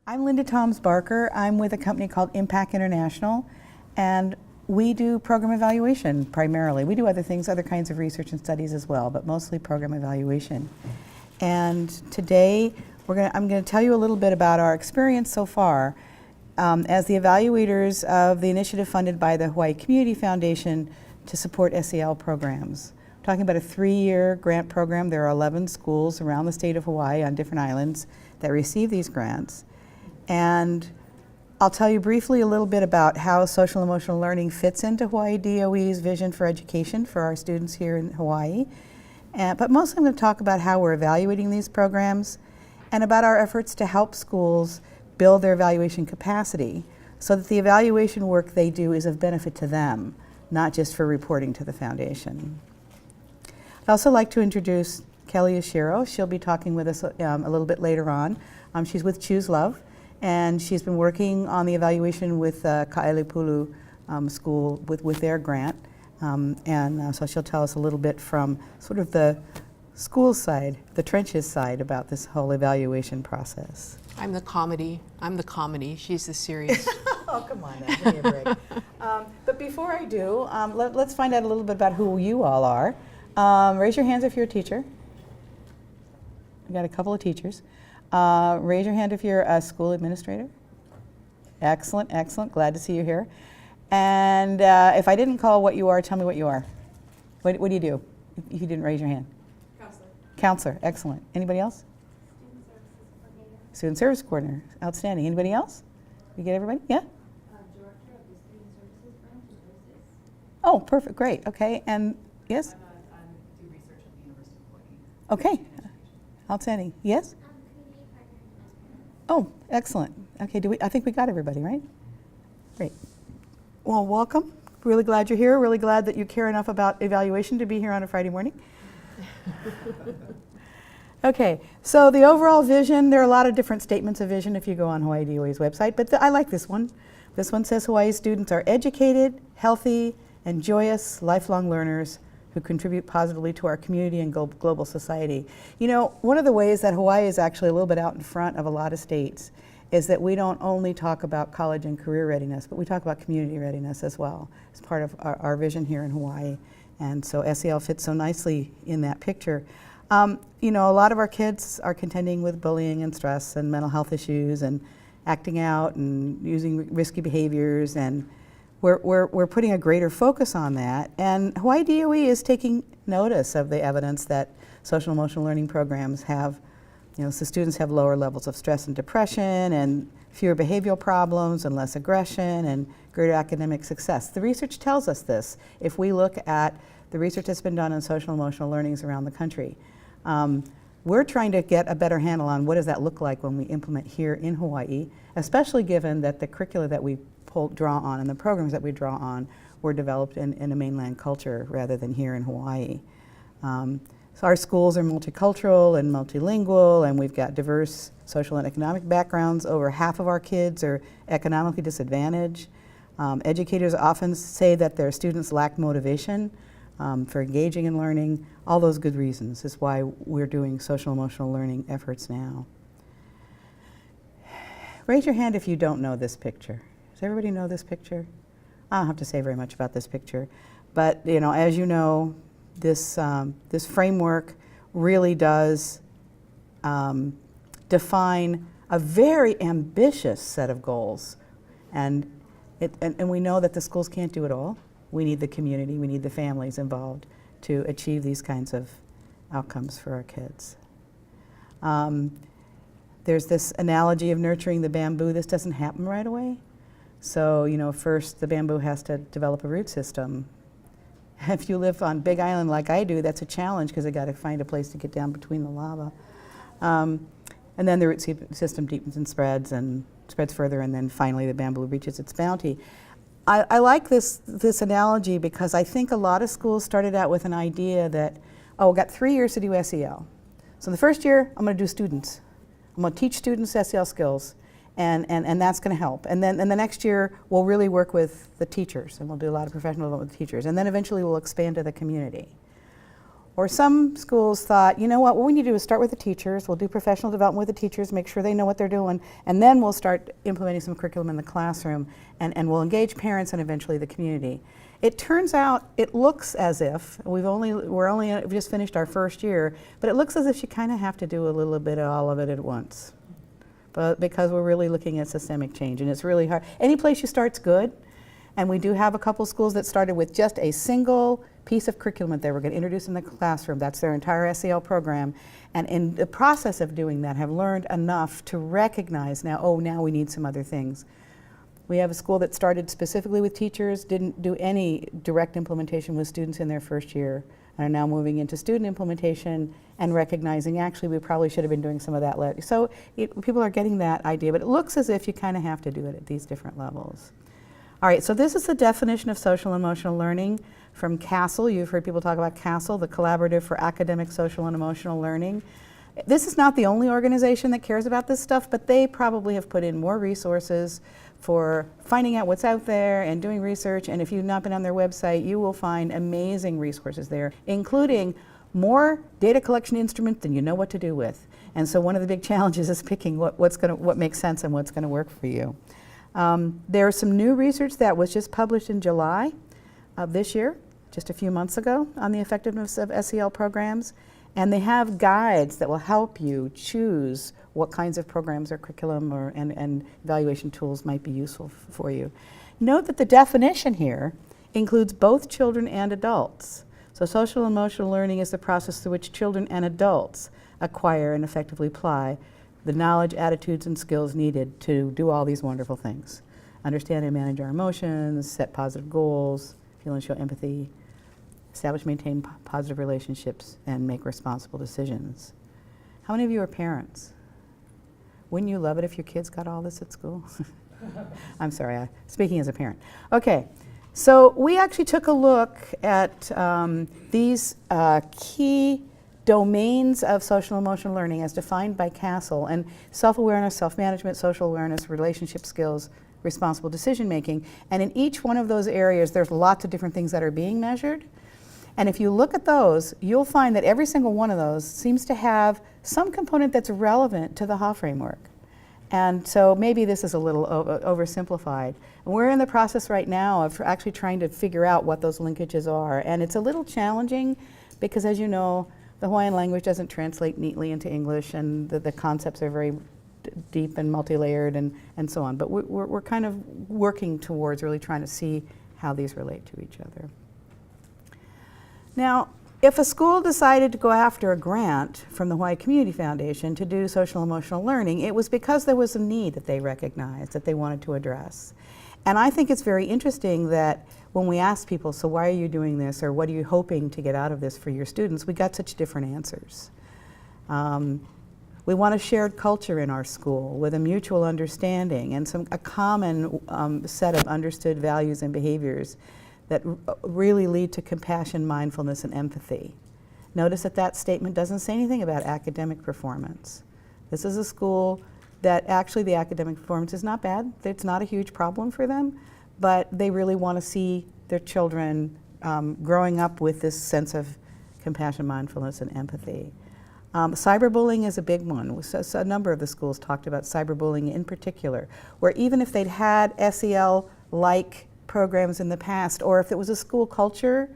I'm Linda Toms Barker. I'm with a company called IMPAQ International, and we do program evaluation primarily. We do other things, other kinds of research and studies as well, but mostly program evaluation. And today, I'm going to tell you a little bit about our experience so far as the evaluators of the initiative funded by the Hawaii Community Foundation to support SEL programs. I'm talking about a 3-year grant program. There are 11 schools around the state of Hawaii on different islands that receive these grants. And I'll tell you briefly a little bit about how social emotional learning fits into Hawaii DOE's vision for education for our students here in Hawaii. But mostly I'm going to talk about how we're evaluating these programs and about our efforts to help schools build their evaluation capacity so that the evaluation work they do is of benefit to them, not just for reporting to the foundation. I'd also like to introduce Kelly Yoshiro. She'll be talking with us a little bit later on. She's with Choose Love, and she's been working on the evaluation with Ka'ailipulu School with their grant. So she'll tell us a little bit from sort of the school side, the trenches side, about this whole evaluation process. I'm the comedy. She's the serious. Oh, come on now, give me a break. But before I do, let's find out a little bit about who you all are. Raise your hands if you're a teacher. We got a couple of teachers. Raise your hand if you're a school administrator. Excellent, excellent. Glad to see you here. And if I didn't call what you are, tell me what you are. What do you do if you didn't raise your hand? Counselor. Counselor, excellent. Anybody else? Student Services Coordinator. Outstanding. Anybody else? We get everybody? Yeah? Director of the Student Services Branch at Hostess. Oh, perfect. Great. Okay. And yes? I do research at the University of Hawaii. Okay. Outstanding. Yes? Community partner. Oh, excellent. Okay. I think we got everybody, right? Great. Well, welcome. Really glad you're here. Really glad that you care enough about evaluation to be here on a Friday morning. Okay, so the overall vision, there are a lot of different statements of vision if you go on Hawaii DOE's website, but I like this one. This one says Hawaii students are educated, healthy, and joyous lifelong learners who contribute positively to our community and global society. You know, one of the ways that Hawaii is actually a little bit out in front of a lot of states is that we don't only talk about college and career readiness, but we talk about community readiness as well as part of our vision here in Hawaii. And so SEL fits so nicely in that picture. You know, a lot of our kids are contending with bullying and stress and mental health issues and acting out and using risky behaviors, and we're putting a greater focus on that. And Hawaii DOE is taking notice of the evidence that social emotional learning programs have, you know, so students have lower levels of stress and depression and fewer behavioral problems and less aggression and greater academic success. The research tells us this if we look at the research that's been done on social emotional learnings around the country. We're trying to get a better handle on what does that look like when we implement here in Hawaii, especially given that the curricula that we draw on and the programs that we draw on were developed in a mainland culture rather than here in Hawaii. So our schools are multicultural and multilingual, and we've got diverse social and economic backgrounds. Over half of our kids are economically disadvantaged. Educators often say that their students lack motivation for engaging in learning. All those good reasons is why we're doing social emotional learning efforts now. Raise your hand if you don't know this picture. Does everybody know this picture? I don't have to say very much about this picture, but you know, as you know, this framework really does define a very ambitious set of goals, and we know that the schools can't do it all. We need the community, we need the families involved to achieve these kinds of outcomes for our kids. There's this analogy of nurturing the bamboo. This doesn't happen right away. So, you know, first the bamboo has to develop a root system. If you live on Big Island like I do, that's a challenge because they got to find a place to get down between the lava. And then the root system deepens and spreads further, and then finally the bamboo reaches its bounty. I like this analogy because I think a lot of schools started out with an idea that, oh, we've got 3 years to do SEL. So in the first year, I'm going to do students. I'm going to teach students SEL skills, and that's going to help. And then in the next year, we'll really work with the teachers, and we'll do a lot of professional development with teachers. And then eventually we'll expand to the community. Or some schools thought, you know what we need to do is start with the teachers, we'll do professional development with the teachers, make sure they know what they're doing, and then we'll start implementing some curriculum in the classroom, and we'll engage parents and eventually the community. It turns out, it looks as if, we've just finished our first year, but it looks as if you kind of have to do a little bit of all of it at once. But because we're really looking at systemic change, and it's really hard. Any place you start's good, and we do have a couple schools that started with just a single piece of curriculum that they were going to introduce in the classroom. That's their entire SEL program. And in the process of doing that, have learned enough to recognize now, oh, now we need some other things. We have a school that started specifically with teachers, didn't do any direct implementation with students in their first year, and are now moving into student implementation and recognizing actually we probably should have been doing some of that later. So people are getting that idea, but it looks as if you kind of have to do it at these different levels. All right, so this is the definition of social and emotional learning from CASEL. You've heard people talk about CASEL, the Collaborative for Academic, Social, and Emotional Learning. This is not the only organization that cares about this stuff, but they probably have put in more resources for finding out what's out there and doing research. And if you've not been on their website, you will find amazing resources there, including more data collection instruments than you know what to do with. And so one of the big challenges is picking what makes sense and what's going to work for you. There's some new research that was just published in July of this year, just a few months ago, on the effectiveness of SEL programs. And they have guides that will help you choose what kinds of programs or curriculum and evaluation tools might be useful for you. Note that the definition here includes both children and adults. So social and emotional learning is the process through which children and adults acquire and effectively apply the knowledge, attitudes, and skills needed to do all these wonderful things. Understand and manage our emotions, set positive goals, feel and show empathy, establish, maintain positive relationships, and make responsible decisions. How many of you are parents? Wouldn't you love it if your kids got all this at school? I'm sorry, speaking as a parent. Okay, so we actually took a look at these key domains of social and emotional learning as defined by CASEL, and self-awareness, self-management, social awareness, relationship skills, responsible decision making. And in each one of those areas, there's lots of different things that are being measured. And if you look at those, you'll find that every single one of those seems to have some component that's relevant to the HA framework. And so maybe this is a little oversimplified. And we're in the process right now of actually trying to figure out what those linkages are. And it's a little challenging because, as you know, the Hawaiian language doesn't translate neatly into English, and the concepts are very deep and multi-layered and so on. But we're kind of working towards really trying to see how these relate to each other. Now, if a school decided to go after a grant from the Hawaii Community Foundation to do social emotional learning, it was because there was a need that they recognized that they wanted to address. And I think it's very interesting that when we asked people, so why are you doing this, or what are you hoping to get out of this for your students, we got such different answers. We want a shared culture in our school with a mutual understanding and a common set of understood values and behaviors that really lead to compassion, mindfulness, and empathy. Notice that that statement doesn't say anything about academic performance. This is a school that actually the academic performance is not bad. It's not a huge problem for them, but they really want to see their children growing up with this sense of compassion, mindfulness, and empathy. Cyberbullying is a big one. So a number of the schools talked about cyberbullying in particular, where even if they'd had SEL-like programs in the past, or if it was a school culture,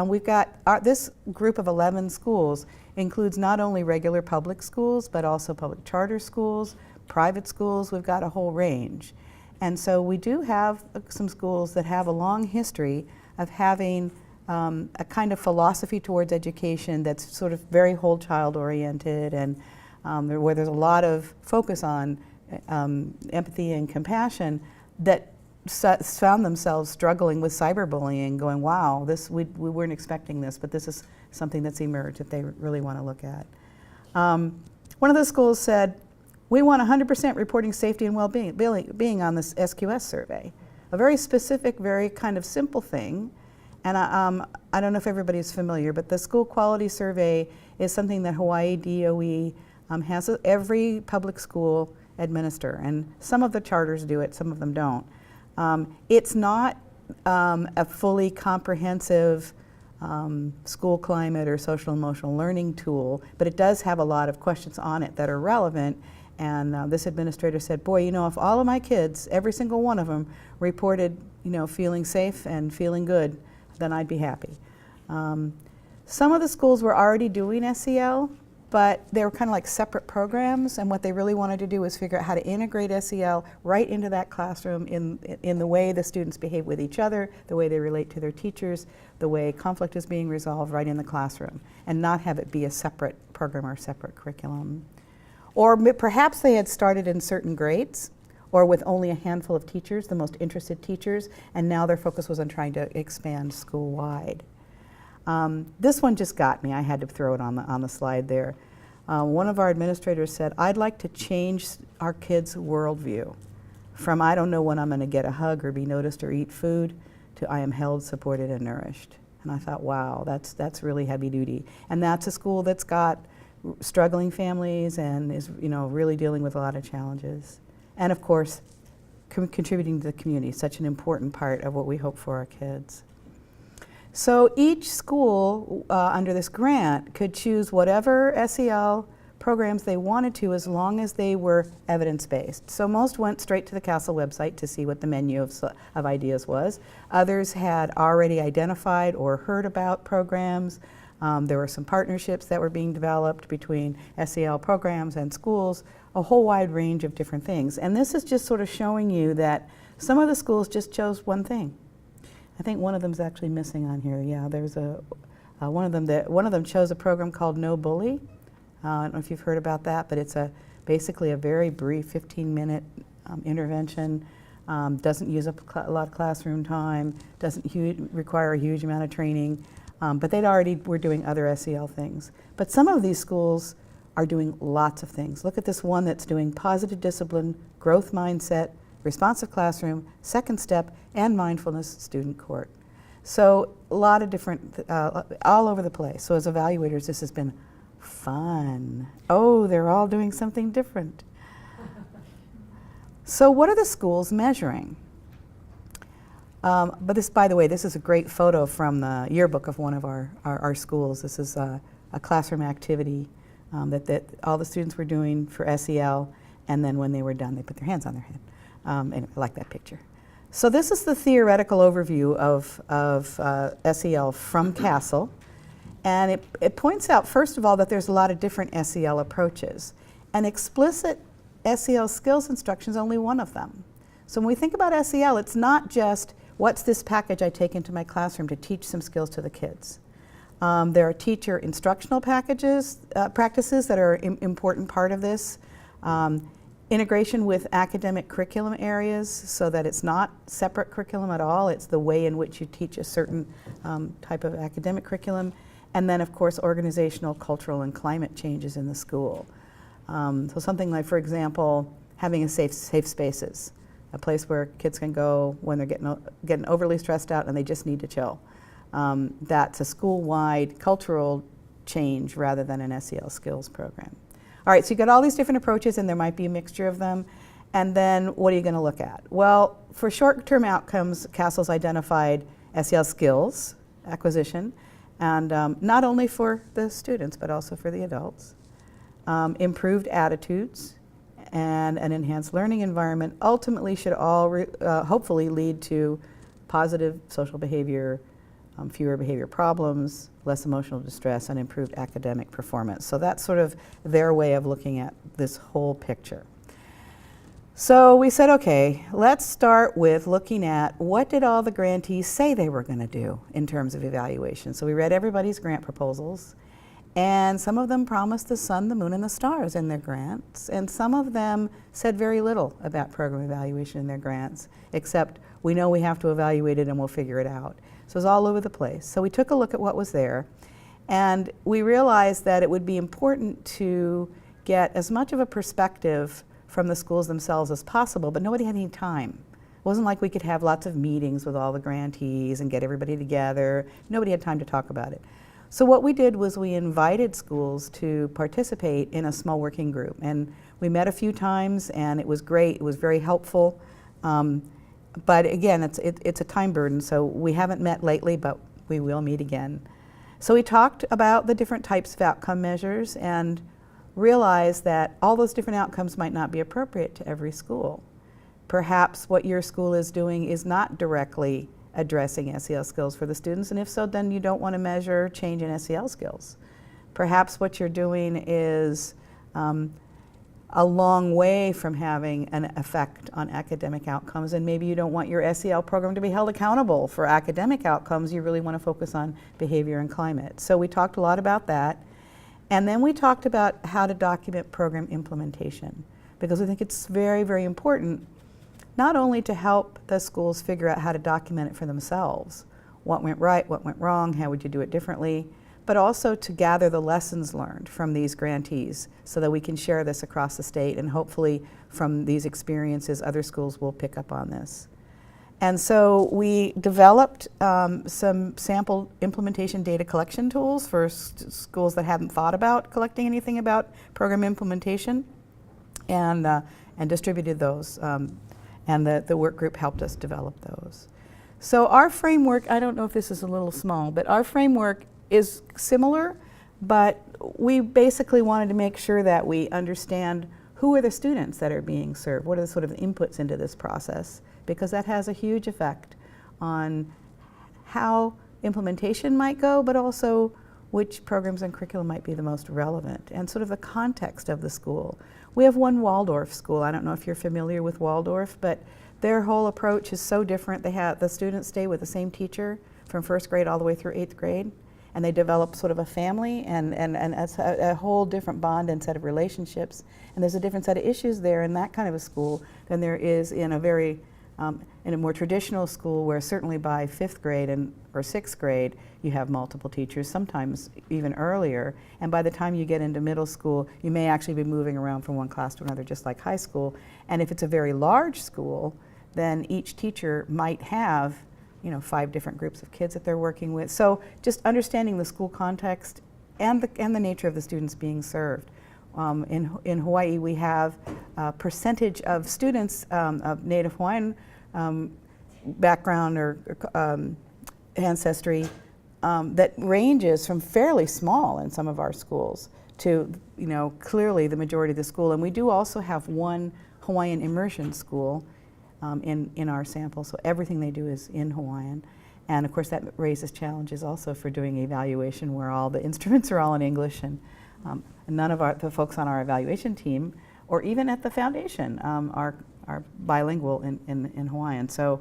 we've got this group of 11 schools includes not only regular public schools, but also public charter schools, private schools. We've got a whole range. And so we do have some schools that have a long history of having a kind of philosophy towards education that's sort of very whole child oriented, and where there's a lot of focus on empathy and compassion, that found themselves struggling with cyberbullying, going, wow, we weren't expecting this, but this is something that's emerged that they really want to look at. One of the schools said, we want 100% reporting safety and well-being on this SQS survey. A very specific, very kind of simple thing. And I don't know if everybody's familiar, but the school quality survey is something that Hawaii DOE has every public school administer. And some of the charters do it, some of them don't. It's not a fully comprehensive school climate or social emotional learning tool, but it does have a lot of questions on it that are relevant. And this administrator said, boy, you know, if all of my kids, every single one of them, reported, you know, feeling safe and feeling good, then I'd be happy. Some of the schools were already doing SEL, but they were kind of like separate programs, and what they really wanted to do was figure out how to integrate SEL right into that classroom in the way the students behave with each other, the way they relate to their teachers, the way conflict is being resolved right in the classroom, and not have it be a separate program or separate curriculum. Or perhaps they had started in certain grades or with only a handful of teachers, the most interested teachers, and now their focus was on trying to expand school-wide. This one just got me. I had to throw it on the slide there. One of our administrators said, I'd like to change our kids' worldview from I don't know when I'm going to get a hug or be noticed or eat food to I am held, supported, and nourished. And I thought, wow, that's really heavy duty. And that's a school that's got struggling families and is, you know, really dealing with a lot of challenges. And of course, contributing to the community, such an important part of what we hope for our kids. So each school under this grant could choose whatever SEL programs they wanted to, as long as they were evidence-based. So most went straight to the Castle website to see what the menu of ideas was. Others had already identified or heard about programs. There were some partnerships that were being developed between SEL programs and schools, a whole wide range of different things. And this is just sort of showing you that some of the schools just chose one thing. I think one of them is actually missing on here. Yeah, there's one of them chose a program called No Bully. I don't know if you've heard about that, but it's basically a very brief 15-minute intervention. Doesn't use up a lot of classroom time, doesn't require a huge amount of training, but they already were doing other SEL things. But some of these schools are doing lots of things. Look at this one that's doing positive discipline, growth mindset, responsive classroom, second step, and mindfulness student court. So a lot of different, all over the place. So as evaluators, this has been fun. Oh, they're all doing something different. So what are the schools measuring? But this, by the way, this is a great photo from the yearbook of one of our schools. This is a classroom activity that all the students were doing for SEL, and then when they were done, they put their hands on their head. Anyway, I like that picture. So this is the theoretical overview of SEL from Castle. And it points out, first of all, that there's a lot of different SEL approaches. And explicit SEL skills instruction is only one of them. So when we think about SEL, it's not just, what's this package I take into my classroom to teach some skills to the kids? There are teacher instructional practices that are an important part of this. Integration with academic curriculum areas so that it's not separate curriculum at all. It's the way in which you teach a certain type of academic curriculum. And then, of course, organizational, cultural, and climate changes in the school. So something like, for example, having safe spaces, a place where kids can go when they're getting overly stressed out and they just need to chill. That's a school-wide cultural change rather than an SEL skills program. All right, so you've got all these different approaches, and there might be a mixture of them. And then what are you going to look at? Well, for short-term outcomes, Castle's identified SEL skills acquisition, and not only for the students, but also for the adults. Improved attitudes and an enhanced learning environment ultimately should all hopefully lead to positive social behavior, fewer behavior problems, less emotional distress, and improved academic performance. So that's sort of their way of looking at this whole picture. So we said, okay, let's start with looking at what did all the grantees say they were going to do in terms of evaluation. So we read everybody's grant proposals, and some of them promised the sun, the moon, and the stars in their grants, and some of them said very little about program evaluation in their grants, except we know we have to evaluate it and we'll figure it out. So it was all over the place. So we took a look at what was there, and we realized that it would be important to get as much of a perspective from the schools themselves as possible, but nobody had any time. It wasn't like we could have lots of meetings with all the grantees and get everybody together. Nobody had time to talk about it. So what we did was we invited schools to participate in a small working group, and we met a few times, and it was great. It was very helpful. But again, it's a time burden, so we haven't met lately, but we will meet again. So we talked about the different types of outcome measures and realized that all those different outcomes might not be appropriate to every school. Perhaps what your school is doing is not directly addressing SEL skills for the students, and if so, then you don't want to measure change in SEL skills. Perhaps what you're doing is a long way from having an effect on academic outcomes, and maybe you don't want your SEL program to be held accountable for academic outcomes. You really want to focus on behavior and climate. So we talked a lot about that. And then we talked about how to document program implementation, because I think it's very, very important not only to help the schools figure out how to document it for themselves, what went right, what went wrong, how would you do it differently, but also to gather the lessons learned from these grantees so that we can share this across the state, and hopefully from these experiences other schools will pick up on this. And so we developed some sample implementation data collection tools for schools that hadn't thought about collecting anything about program implementation, and distributed those. And the work group helped us develop those. So our framework, I don't know if this is a little small, but our framework is similar, but we basically wanted to make sure that we understand who are the students that are being served, what are the sort of inputs into this process, because that has a huge effect on how implementation might go, but also which programs and curriculum might be the most relevant, and sort of the context of the school. We have one Waldorf school. I don't know if you're familiar with Waldorf, but their whole approach is so different. They have the students stay with the same teacher from first grade all the way through 8th grade, and they develop sort of a family and a whole different bond and set of relationships. And there's a different set of issues there in that kind of a school than there is in a very in a more traditional school, where certainly by 5th grade or 6th grade you have multiple teachers, sometimes even earlier, and by the time you get into middle school you may actually be moving around from one class to another, just like high school. And if it's a very large school, then each teacher might have 5 different groups of kids that they're working with. So just understanding the school context and the nature of the students being served. In Hawaii, we have a percentage of students of Native Hawaiian background or ancestry that ranges from fairly small in some of our schools to clearly the majority of the school. And we do also have one Hawaiian immersion school in our sample, so everything they do is in Hawaiian. And of course that raises challenges also for doing evaluation, where all the instruments are all in English, and none of the folks on our evaluation team, or even at the foundation, are bilingual in Hawaiian. So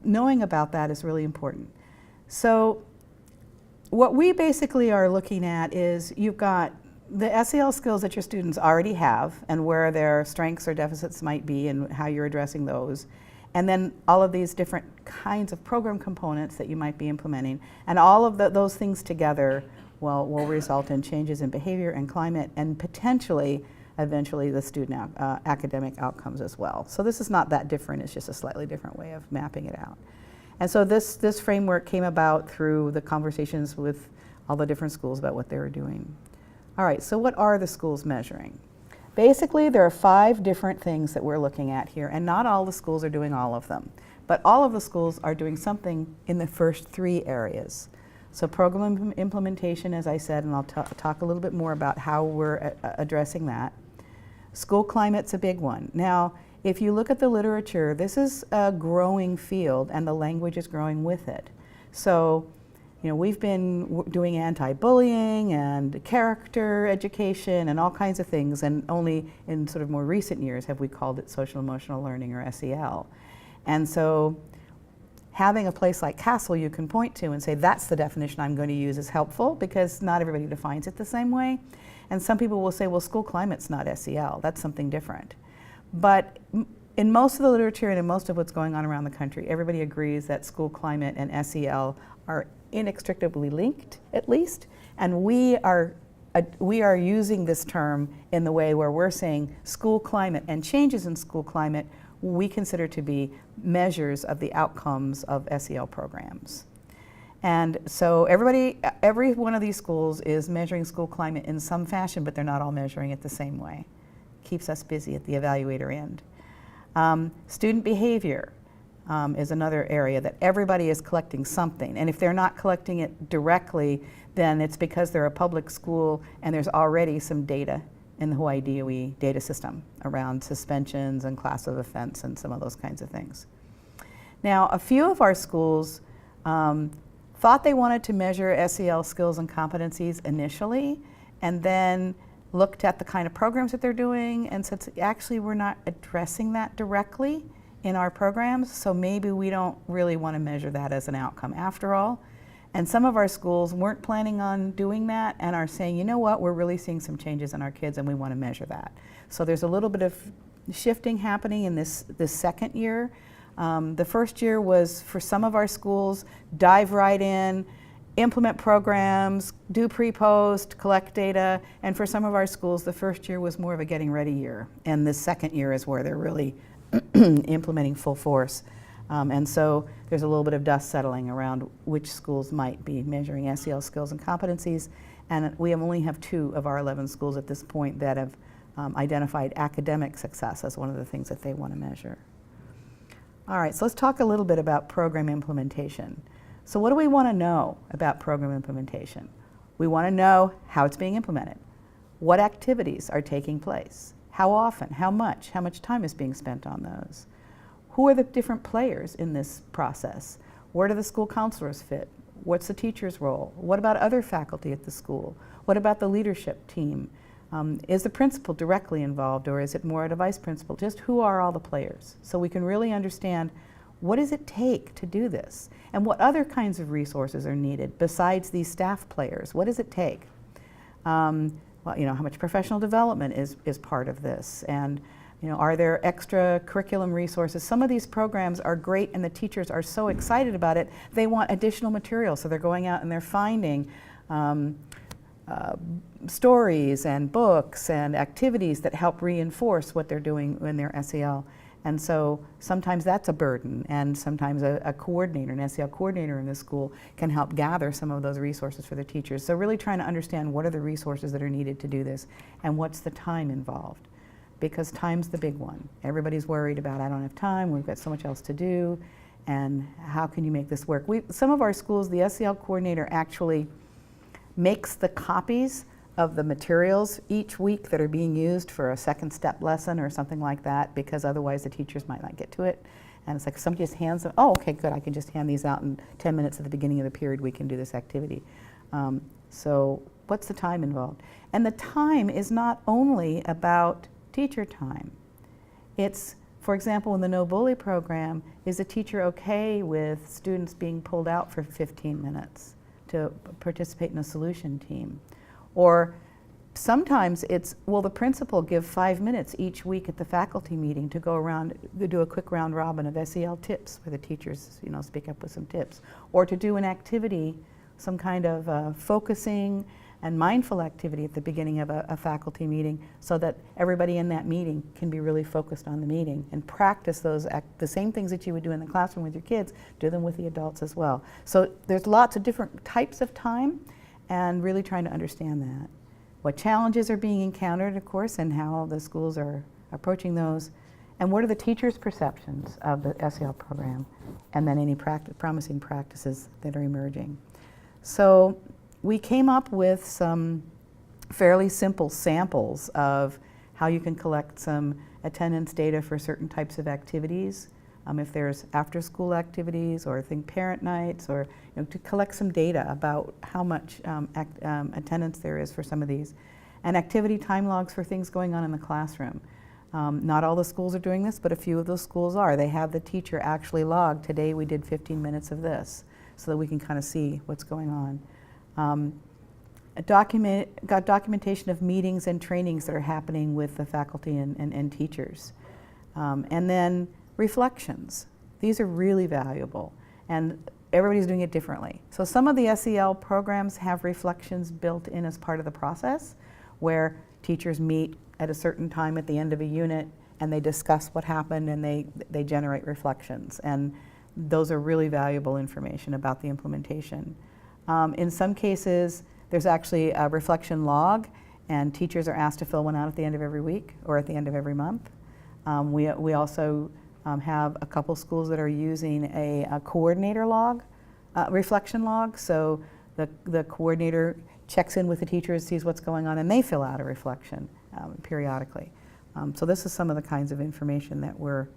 knowing about that is really important. So what we basically are looking at is, you've got the SEL skills that your students already have and where their strengths or deficits might be and how you're addressing those. And then all of these different kinds of program components that you might be implementing. And all of those things together will result in changes in behavior and climate, and potentially, eventually, the student academic outcomes as well. So this is not that different, it's just a slightly different way of mapping it out. And so this framework came about through the conversations with all the different schools about what they were doing. All right, so what are the schools measuring? Basically, there are 5 different things that we're looking at here, and not all the schools are doing all of them. But all of the schools are doing something in the first 3 areas. So program implementation, as I said, and I'll talk a little bit more about how we're addressing that. School climate's a big one. Now, if you look at the literature, this is a growing field, and the language is growing with it. So, we've been doing anti-bullying and character education and all kinds of things, and only in sort of more recent years have we called it social emotional learning, or SEL. And so having a place like Castle you can point to and say, that's the definition I'm going to use, is helpful, because not everybody defines it the same way. And some people will say, well, school climate's not SEL, that's something different. But in most of the literature and in most of what's going on around the country, everybody agrees that school climate and SEL are inextricably linked, at least. And we are using this term in the way where we're saying school climate and changes in school climate we consider to be measures of the outcomes of SEL programs. And so every one of these schools is measuring school climate in some fashion, but they're not all measuring it the same way. Keeps us busy at the evaluator end. Student behavior. is another area that everybody is collecting something. And if they're not collecting it directly, then it's because they're a public school and there's already some data in the Hawaii DOE data system around suspensions and class of offense and some of those kinds of things. Now, a few of our schools thought they wanted to measure SEL skills and competencies initially, and then looked at the kind of programs that they're doing and said, actually, we're not addressing that directly in our programs, so maybe we don't really want to measure that as an outcome after all. And some of our schools weren't planning on doing that and are saying, you know what, we're really seeing some changes in our kids and we want to measure that. So there's a little bit of shifting happening in this second year. The first year was, for some of our schools, dive right in, implement programs, do pre-post, collect data, and for some of our schools, the first year was more of a getting ready year, and the second year is where they're really implementing full force. And so there's a little bit of dust settling around which schools might be measuring SEL skills and competencies, and we only have 2 of our 11 schools at this point that have identified academic success as one of the things that they want to measure. All right, so let's talk a little bit about program implementation. So what do we want to know about program implementation? We want to know how it's being implemented, what activities are taking place, how often, how much time is being spent on those, who are the different players in this process, where do the school counselors fit, what's the teacher's role, what about other faculty at the school, what about the leadership team, is the principal directly involved or is it more at a vice principal? Just who are all the players? So we can really understand what does it take to do this and what other kinds of resources are needed besides these staff players. What does it take? Well, you know, how much professional development is part of this, and you know, are there extra curriculum resources? Some of these programs are great and the teachers are so excited about it, they want additional material, so they're going out and they're finding stories and books and activities that help reinforce what they're doing in their SEL. And so sometimes that's a burden, and sometimes a coordinator, an SEL coordinator in the school can help gather some of those resources for the teachers. So really trying to understand what are the resources that are needed to do this and what's the time involved. Because time's the big one. Everybody's worried about, I don't have time, we've got so much else to do, and how can you make this work? Some of our schools, the SEL coordinator actually makes the copies of the materials each week that are being used for a second step lesson or something like that, because otherwise the teachers might not get to it. And it's like somebody just hands them, oh, okay, good, I can just hand these out in 10 minutes at the beginning of the period, we can do this activity. So what's the time involved? And the time is not only about teacher time. It's, for example, in the No Bully program, is a teacher okay with students being pulled out for 15 minutes to participate in a solution team? Or sometimes it's, will the principal give 5 minutes each week at the faculty meeting to go around, to do a quick round robin of SEL tips where the teachers, you know, speak up with some tips, or to do an activity, some kind of focusing and mindful activity at the beginning of a faculty meeting, so that everybody in that meeting can be really focused on the meeting and practice those the same things that you would do in the classroom with your kids, do them with the adults as well. So there's lots of different types of time, and really trying to understand that. What challenges are being encountered, of course, and how the schools are approaching those, and what are the teachers' perceptions of the SEL program, and then any promising practices that are emerging. So we came up with some fairly simple samples of how you can collect some attendance data for certain types of activities. If there's after-school activities or think parent nights, or to collect some data about how much attendance there is for some of these. And activity time logs for things going on in the classroom. Not all the schools are doing this, but a few of those schools are. They have the teacher actually log, today we did 15 minutes of this, so that we can kind of see what's going on. Got documentation of meetings and trainings that are happening with the faculty and teachers. And then reflections. These are really valuable, and everybody's doing it differently. So some of the SEL programs have reflections built in as part of the process, where teachers meet at a certain time at the end of a unit and they discuss what happened and they generate reflections. And those are really valuable information about the implementation. In some cases, there's actually a reflection log, and teachers are asked to fill one out at the end of every week or at the end of every month. We also have a couple schools that are using a coordinator log, reflection log. So the coordinator checks in with the teachers, sees what's going on, and they fill out a reflection periodically. So this is some of the kinds of information that we're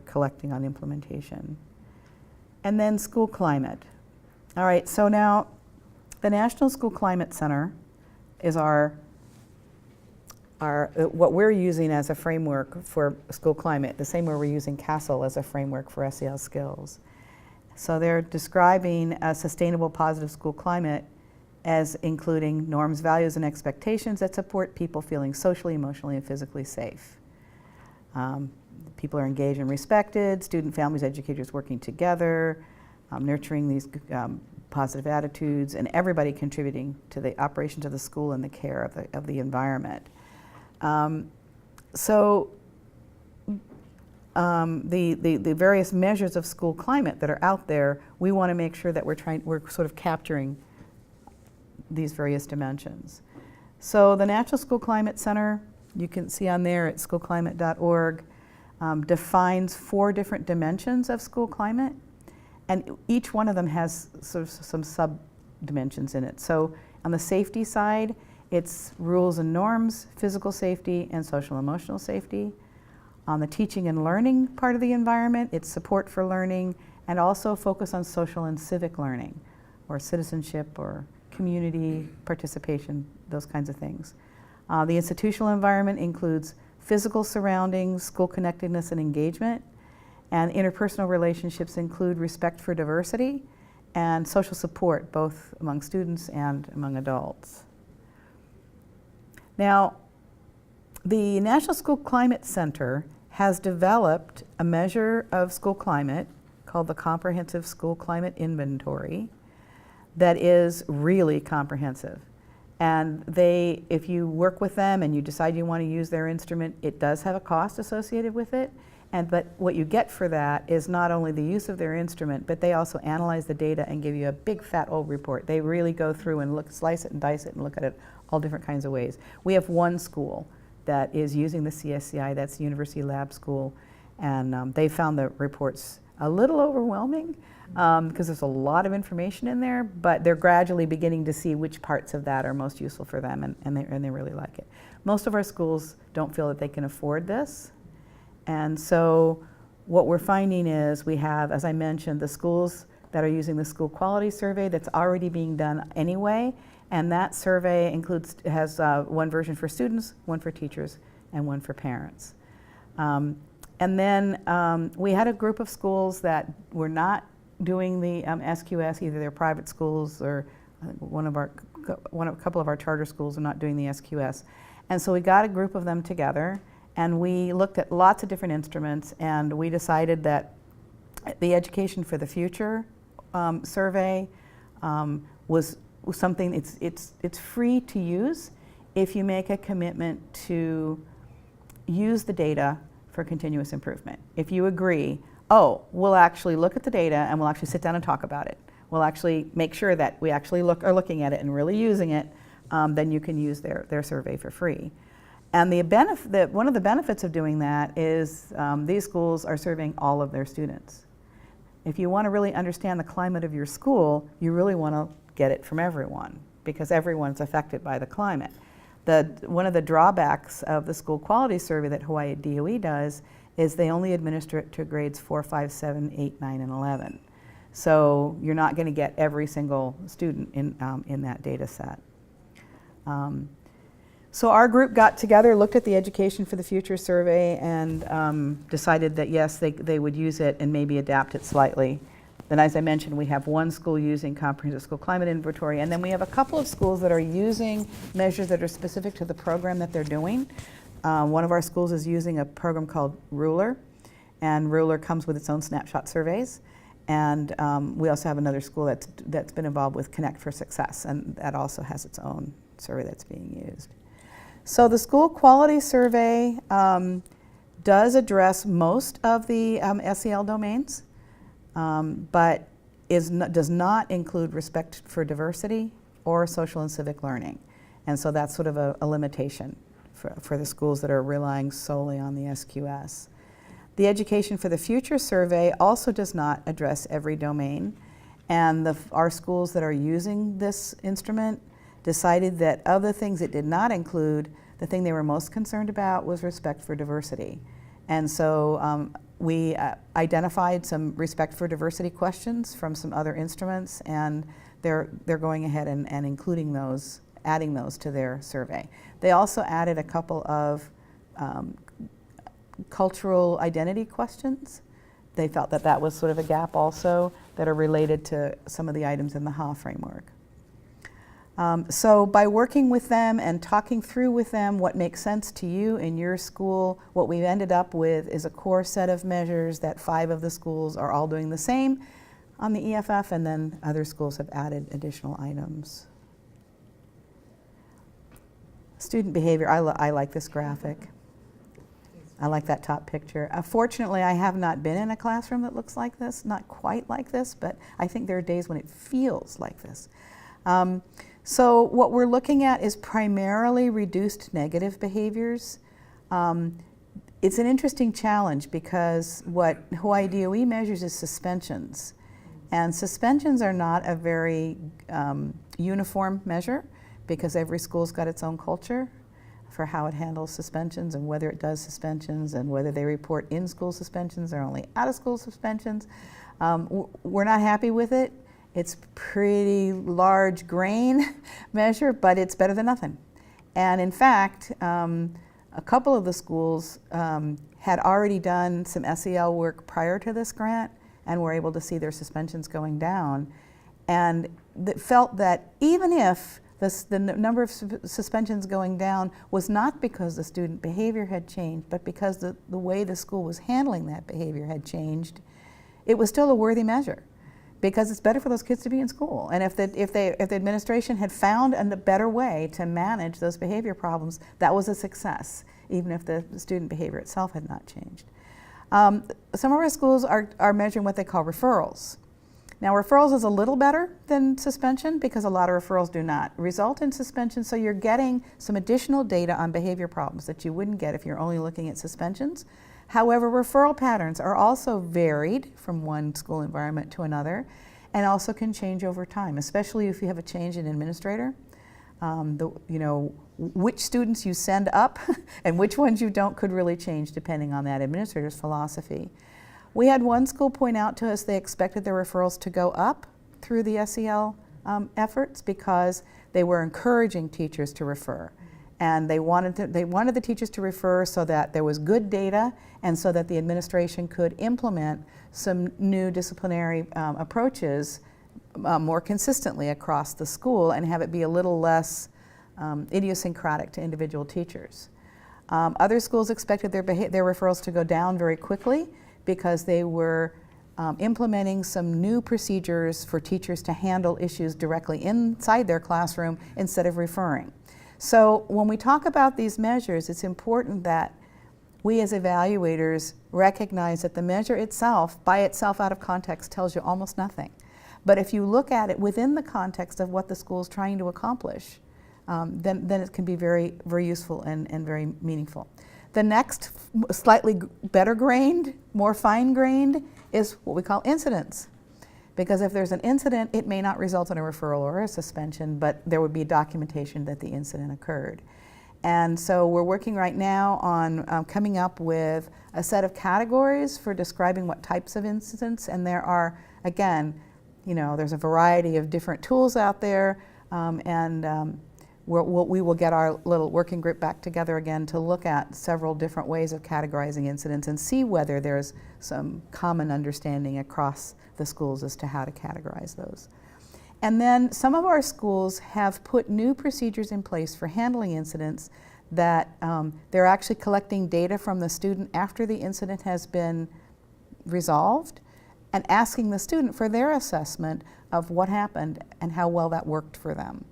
collecting on implementation. And then school climate. All right, so now the National School Climate Center is what we're using as a framework for school climate, the same way we're using CASEL as a framework for SEL skills. So they're describing a sustainable positive school climate as including norms, values, and expectations that support people feeling socially, emotionally, and physically safe. People are engaged and respected, student, families, educators working together, nurturing these positive attitudes, and everybody contributing to the operations of the school and the care of the environment. The various measures of school climate that are out there, we want to make sure that we're sort of capturing these various dimensions. So the National School Climate Center, you can see on there at schoolclimate.org, defines 4 different dimensions of school climate, and each one of them has sort of some sub-dimensions in it. So on the safety side, it's rules and norms, physical safety, and social emotional safety. On the teaching and learning part of the environment, it's support for learning, and also focus on social and civic learning, or citizenship, or community participation, those kinds of things. The institutional environment includes physical surroundings, school connectedness and engagement, and interpersonal relationships include respect for diversity and social support, both among students and among adults. Now, the National School Climate Center has developed a measure of school climate called the Comprehensive School Climate Inventory that is really comprehensive. And if you work with them and you decide you want to use their instrument, it does have a cost associated with it. But what you get for that is not only the use of their instrument, but they also analyze the data and give you a big fat old report. They really go through and slice it and dice it and look at it all different kinds of ways. We have one school that is using the CSCI, that's University Lab School, and they found the reports a little overwhelming because there's a lot of information in there, but they're gradually beginning to see which parts of that are most useful for them, and they really like it. Most of our schools don't feel that they can afford this, and so what we're finding is we have, as I mentioned, the schools that are using the school quality survey that's already being done anyway, and that survey has one version for students, one for teachers, and one for parents. And then we had a group of schools that were not doing the SQS, either they're private schools or a couple of our charter schools are not doing the SQS. And so we got a group of them together, and we looked at lots of different instruments, and we decided that the Education for the Future survey was something, it's free to use if you make a commitment to use the data for continuous improvement. If you agree, we'll actually look at the data and we'll actually sit down and talk about it. We'll actually make sure that we actually are looking at it and really using it, then you can use their survey for free. And one of the benefits of doing that is these schools are surveying all of their students. If you want to really understand the climate of your school, you really want to get it from everyone, because everyone's affected by the climate. One of the drawbacks of the school quality survey that Hawaii DOE does is they only administer it to grades 4, 5, 7, 8, 9, and 11. So you're not going to get every single student in that data set. So our group got together, looked at the Education for the Future survey, and decided that yes, they would use it and maybe adapt it slightly. Then, as I mentioned, we have one school using Comprehensive School Climate Inventory, and then we have a couple of schools that are using measures that are specific to the program that they're doing. One of our schools is using a program called Ruler, and Ruler comes with its own snapshot surveys. And we also have another school that's been involved with Connect for Success, and that also has its own survey that's being used. So the school quality survey does address most of the SEL domains, but does not include respect for diversity or social and civic learning. And so that's sort of a limitation for the schools that are relying solely on the SQS. The Education for the Future survey also does not address every domain, and our schools that are using this instrument decided that of the things it did not include, the thing they were most concerned about was respect for diversity. And so we identified some respect for diversity questions from some other instruments, and they're going ahead and including those, adding those to their survey. They also added a couple of cultural identity questions. They felt that that was sort of a gap also that are related to some of the items in the HA framework. So by working with them and talking through with them what makes sense to you in your school, what we've ended up with is a core set of measures that 5 of the schools are all doing the same on the EFF, and then other schools have added additional items. Student behavior, I like this graphic. I like that top picture. Fortunately, I have not been in a classroom that looks like this, not quite like this, but I think there are days when it feels like this. So what we're looking at is primarily reduced negative behaviors. It's an interesting challenge because what Hawaii DOE measures is suspensions. And suspensions are not a very uniform measure because every school's got its own culture for how it handles suspensions and whether it does suspensions and whether they report in-school suspensions or only out-of-school suspensions. We're not happy with it. It's pretty large grain measure, but it's better than nothing. And in fact, a couple of the schools had already done some SEL work prior to this grant and were able to see their suspensions going down, and felt that even if the number of suspensions going down was not because the student behavior had changed, but because the way the school was handling that behavior had changed, it was still a worthy measure because it's better for those kids to be in school. And if the administration had found a better way to manage those behavior problems, that was a success, even if the student behavior itself had not changed. Some of our schools are measuring what they call referrals. Now, referrals is a little better than suspension because a lot of referrals do not result in suspension, so you're getting some additional data on behavior problems that you wouldn't get if you're only looking at suspensions. However, referral patterns are also varied from one school environment to another and also can change over time, especially if you have a change in administrator. Which students you send up and which ones you don't could really change depending on that administrator's philosophy. We had one school point out to us they expected their referrals to go up through the SEL efforts because they were encouraging teachers to refer. And they wanted the teachers to refer so that there was good data and so that the administration could implement some new disciplinary approaches more consistently across the school and have it be a little less idiosyncratic to individual teachers. Other schools expected their referrals to go down very quickly because they were implementing some new procedures for teachers to handle issues directly inside their classroom instead of referring. So when we talk about these measures, it's important that we as evaluators recognize that the measure itself, by itself out of context, tells you almost nothing. But if you look at it within the context of what the school is trying to accomplish, then it can be very, very useful and very meaningful. The next, slightly better grained, more fine grained, is what we call incidents. Because if there's an incident, it may not result in a referral or a suspension, but there would be documentation that the incident occurred. And so we're working right now on coming up with a set of categories for describing what types of incidents, and there are, again, there's a variety of different tools out there, we will get our little working group back together again to look at several different ways of categorizing incidents and see whether there's some common understanding across the schools as to how to categorize those. And then some of our schools have put new procedures in place for handling incidents that they're actually collecting data from the student after the incident has been resolved and asking the student for their assessment of what happened and how well that worked for them.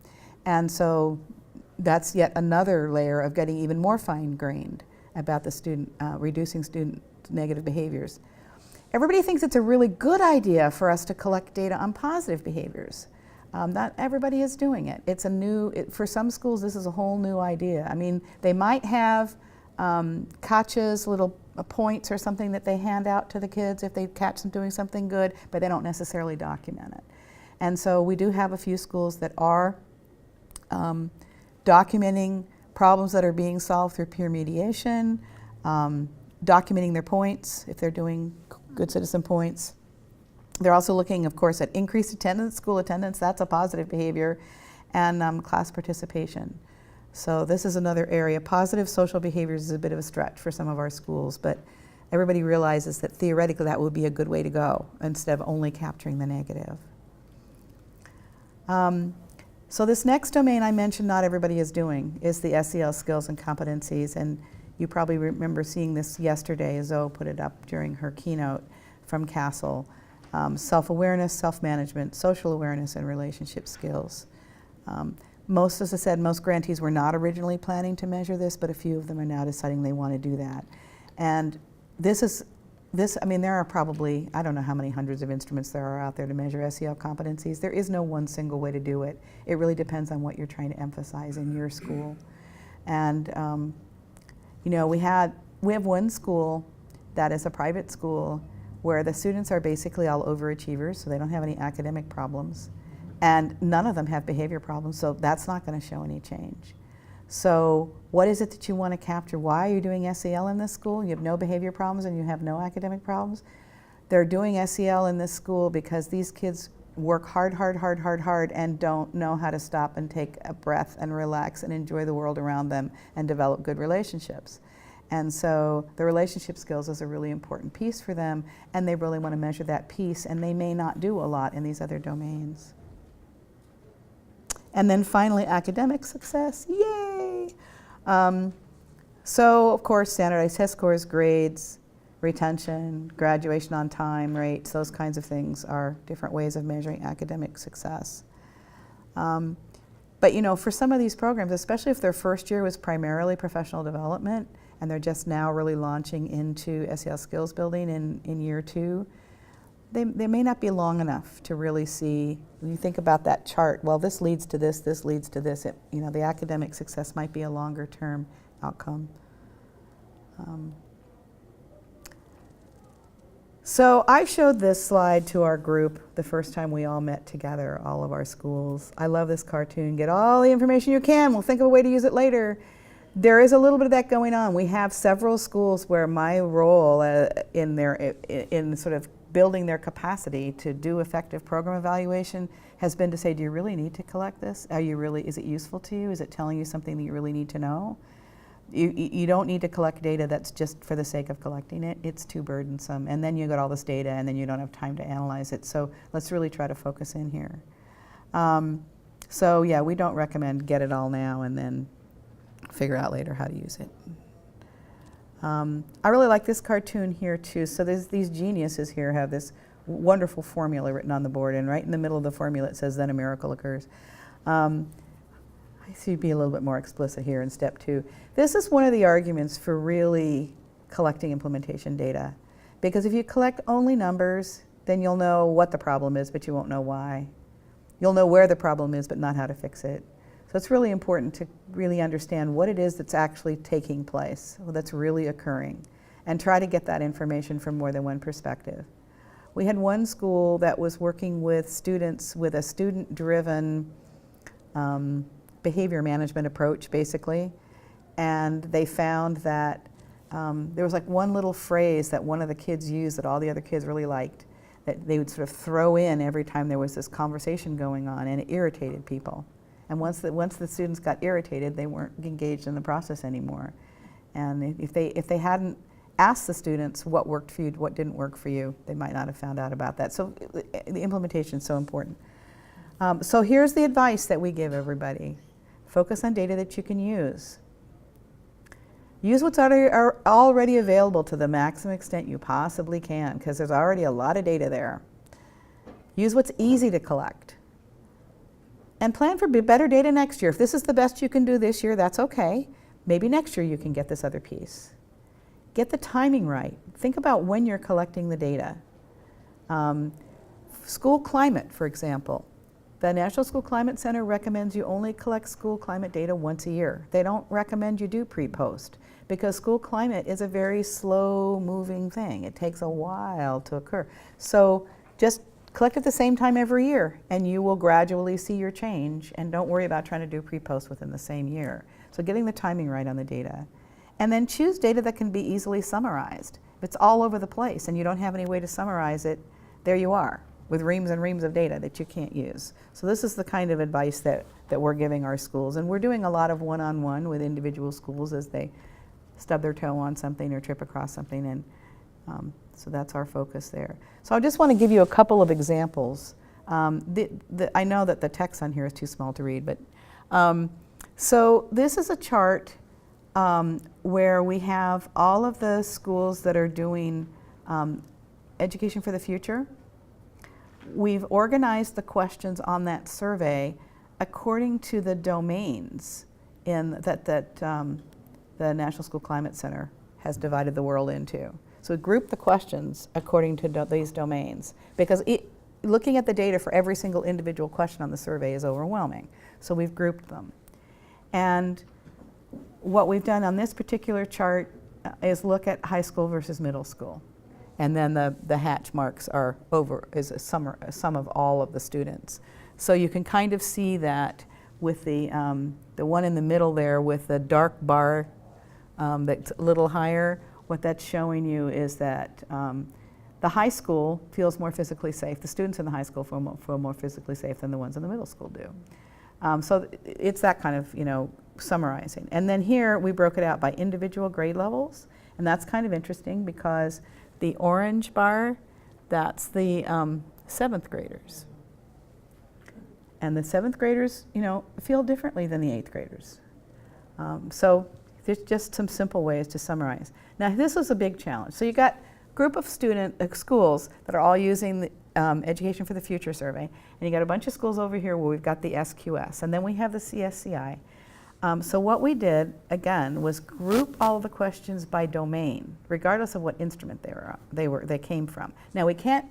And so that's yet another layer of getting even more fine-grained about the student, reducing student negative behaviors. Everybody thinks it's a really good idea for us to collect data on positive behaviors. Not everybody is doing it. It's for some schools, this is a whole new idea. I mean, they might have CACHA's little points or something that they hand out to the kids if they catch them doing something good, but they don't necessarily document it. And so we do have a few schools that are documenting problems that are being solved through peer mediation, documenting their points if they're doing good citizen points. They're also looking, of course, at increased attendance, school attendance, that's a positive behavior, and class participation. So this is another area. Positive social behaviors is a bit of a stretch for some of our schools, but everybody realizes that theoretically that would be a good way to go instead of only capturing the negative. So this next domain I mentioned not everybody is doing is the SEL skills and competencies, and you probably remember seeing this yesterday. Zoe put it up during her keynote from Castle. Self-awareness, self-management, social awareness, and relationship skills. Most, as I said, most grantees were not originally planning to measure this, but a few of them are now deciding they want to do that. And I mean, there are probably, I don't know how many hundreds of instruments there are out there to measure SEL competencies. There is no one single way to do it. It really depends on what you're trying to emphasize in your school. And, you know, we have one school that is a private school where the students are basically all overachievers, so they don't have any academic problems. And none of them have behavior problems, so that's not going to show any change. So what is it that you want to capture? Why are you doing SEL in this school? You have no behavior problems and you have no academic problems. They're doing SEL in this school because these kids work hard, and don't know how to stop and take a breath and relax and enjoy the world around them and develop good relationships. And so the relationship skills is a really important piece for them, and they really want to measure that piece, and they may not do a lot in these other domains. And then finally, academic success, yay! So of course, standardized test scores, grades, retention, graduation on time rates, those kinds of things are different ways of measuring academic success. But you know, for some of these programs, especially if their first year was primarily professional development, and they're just now really launching into SEL skills building in year 2, they may not be long enough to really see, when you think about that chart, well, this leads to this leads to this. You know, the academic success might be a longer term outcome. So I showed this slide to our group the first time we all met together, all of our schools. I love this cartoon. Get all the information you can. We'll think of a way to use it later. There is a little bit of that going on. We have several schools where my role in sort of building their capacity to do effective program evaluation has been to say, do you really need to collect this? Is it useful to you? Is it telling you something that you really need to know? You don't need to collect data that's just for the sake of collecting it. It's too burdensome. And then you got all this data and then you don't have time to analyze it. So let's really try to focus in here. So yeah, we don't recommend get it all now and then figure out later how to use it. I really like this cartoon here too. So these geniuses here have this wonderful formula written on the board, and right in the middle of the formula it says, then a miracle occurs. I should be a little bit more explicit here in step 2. This is one of the arguments for really collecting implementation data. Because if you collect only numbers, then you'll know what the problem is, but you won't know why. You'll know where the problem is, but not how to fix it. So it's really important to really understand what it is that's actually taking place, that's really occurring, and try to get that information from more than one perspective. We had one school that was working with students with a student-driven behavior management approach, basically, and they found that there was like one little phrase that one of the kids used that all the other kids really liked, that they would sort of throw in every time there was this conversation going on, and it irritated people. And once the students got irritated, they weren't engaged in the process anymore. And if they hadn't asked the students what worked for you, what didn't work for you, they might not have found out about that. So the implementation is so important. So here's the advice that we give everybody. Focus on data that you can use. Use what's already available to the maximum extent you possibly can, because there's already a lot of data there. Use what's easy to collect. And plan for better data next year. If this is the best you can do this year, that's okay. Maybe next year you can get this other piece. Get the timing right. Think about when you're collecting the data. School climate, for example. The National School Climate Center recommends you only collect school climate data once a year. They don't recommend you do pre-post because school climate is a very slow moving thing. It takes a while to occur. So just collect at the same time every year and you will gradually see your change, and don't worry about trying to do pre-post within the same year. So getting the timing right on the data. And then choose data that can be easily summarized. If it's all over the place and you don't have any way to summarize it, there you are with reams and reams of data that you can't use. So this is the kind of advice that we're giving our schools. And we're doing a lot of one-on-one with individual schools as they stub their toe on something or trip across something. And so that's our focus there. So I just want to give you a couple of examples. I know that the text on here is too small to read, but so this is a chart where we have all of the schools that are doing education for the future. We've organized the questions on that survey according to the domains that the National School Climate Center has divided the world into. So we grouped the questions according to these domains, because looking at the data for every single individual question on the survey is overwhelming. So we've grouped them. And what we've done on this particular chart is look at high school versus middle school. And then the hatch marks are is a sum of all of the students. So you can kind of see that with the one in the middle there with the dark bar that's a little higher. What that's showing you is that the high school feels more physically safe. The students in the high school feel more physically safe than the ones in the middle school do. So it's that kind of, summarizing. And then here we broke it out by individual grade levels. And that's kind of interesting because the orange bar, that's the 7th graders. And the 7th graders, feel differently than the 8th graders. So there's just some simple ways to summarize. Now this was a big challenge. So you got a group of schools that are all using the Education for the Future survey, and you got a bunch of schools over here where we've got the SQS, and then we have the CSCI. So what we did, again, was group all of the questions by domain, regardless of what instrument they came from. Now we can't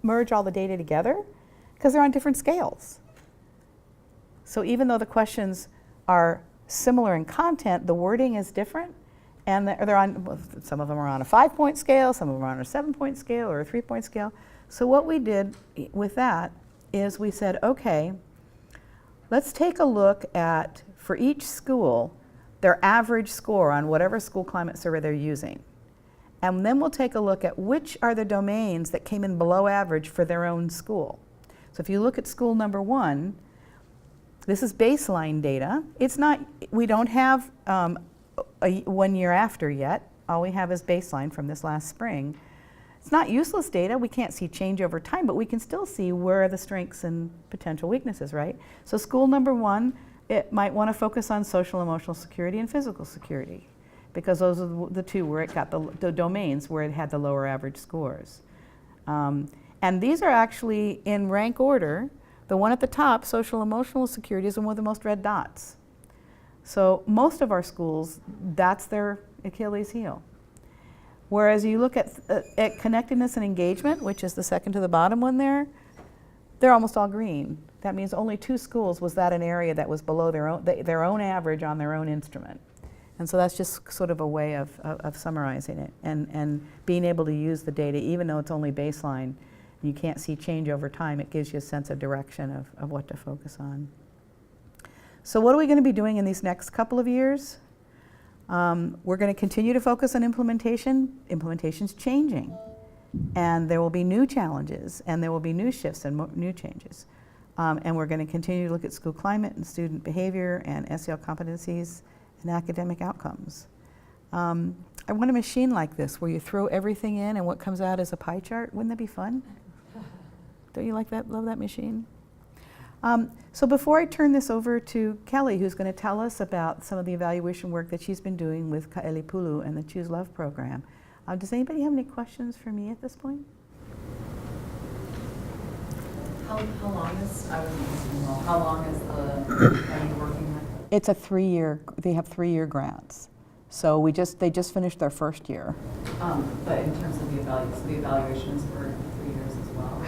merge all the data together because they're on different scales. So even though the questions are similar in content, the wording is different, and they're on, some of them are on a 5-point scale, some of them are on a 7-point scale or a 3-point scale. So what we did with that is we said, okay, let's take a look at, for each school, their average score on whatever school climate survey they're using. And then we'll take a look at which are the domains that came in below average for their own school. So if you look at school number 1, this is baseline data. It's not, we don't have 1 year after yet. All we have is baseline from this last spring. It's not useless data. We can't see change over time, but we can still see where are the strengths and potential weaknesses, right? So school number 1, it might want to focus on social emotional security and physical security, because those are the two where it got the domains where it had the lower average scores. And these are actually in rank order. The one at the top, social emotional security, is the one with the most red dots. So most of our schools, that's their Achilles heel. Whereas you look at connectedness and engagement, which is the second to the bottom one there, they're almost all green. That means only 2 schools was that an area that was below their own average on their own instrument. And so that's just sort of a way of summarizing it and being able to use the data, even though it's only baseline, you can't see change over time, it gives you a sense of direction of what to focus on. So what are we going to be doing in these next couple of years? We're going to continue to focus on implementation. Implementation's changing, and there will be new challenges, and there will be new shifts and new changes. And we're going to continue to look at school climate and student behavior and SEL competencies and academic outcomes. I want a machine like this where you throw everything in and what comes out is a pie chart. Wouldn't that be fun? Don't you like that? Love that machine? So before I turn this over to Kelly, who's going to tell us about some of the evaluation work that she's been doing with Ka'elipulu and the Choose Love program, does anybody have any questions for me at this point? How long is, how long is are you working with? It's a 3-year, they have 3-year grants. So they just finished their first year. But in terms of the evaluation is for 3 years as well?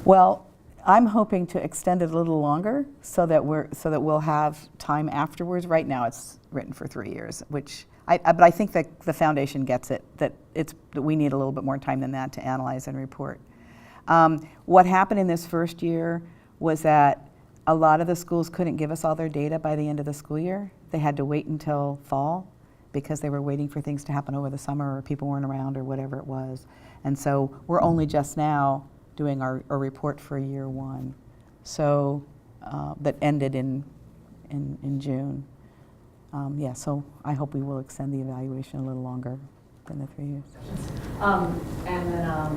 Well, I'm hoping to extend it a little longer so that we'll have time afterwards. Right now it's written for 3 years, which But I think that the foundation gets it, that we need a little bit more time than that to analyze and report. What happened in this first year was that a lot of the schools couldn't give us all their data by the end of the school year. They had to wait until fall because they were waiting for things to happen over the summer, or people weren't around, or whatever it was. And so we're only just now doing our report for year one. So that ended in June. Yeah, so I hope we will extend the evaluation a little longer than the 3 years. And then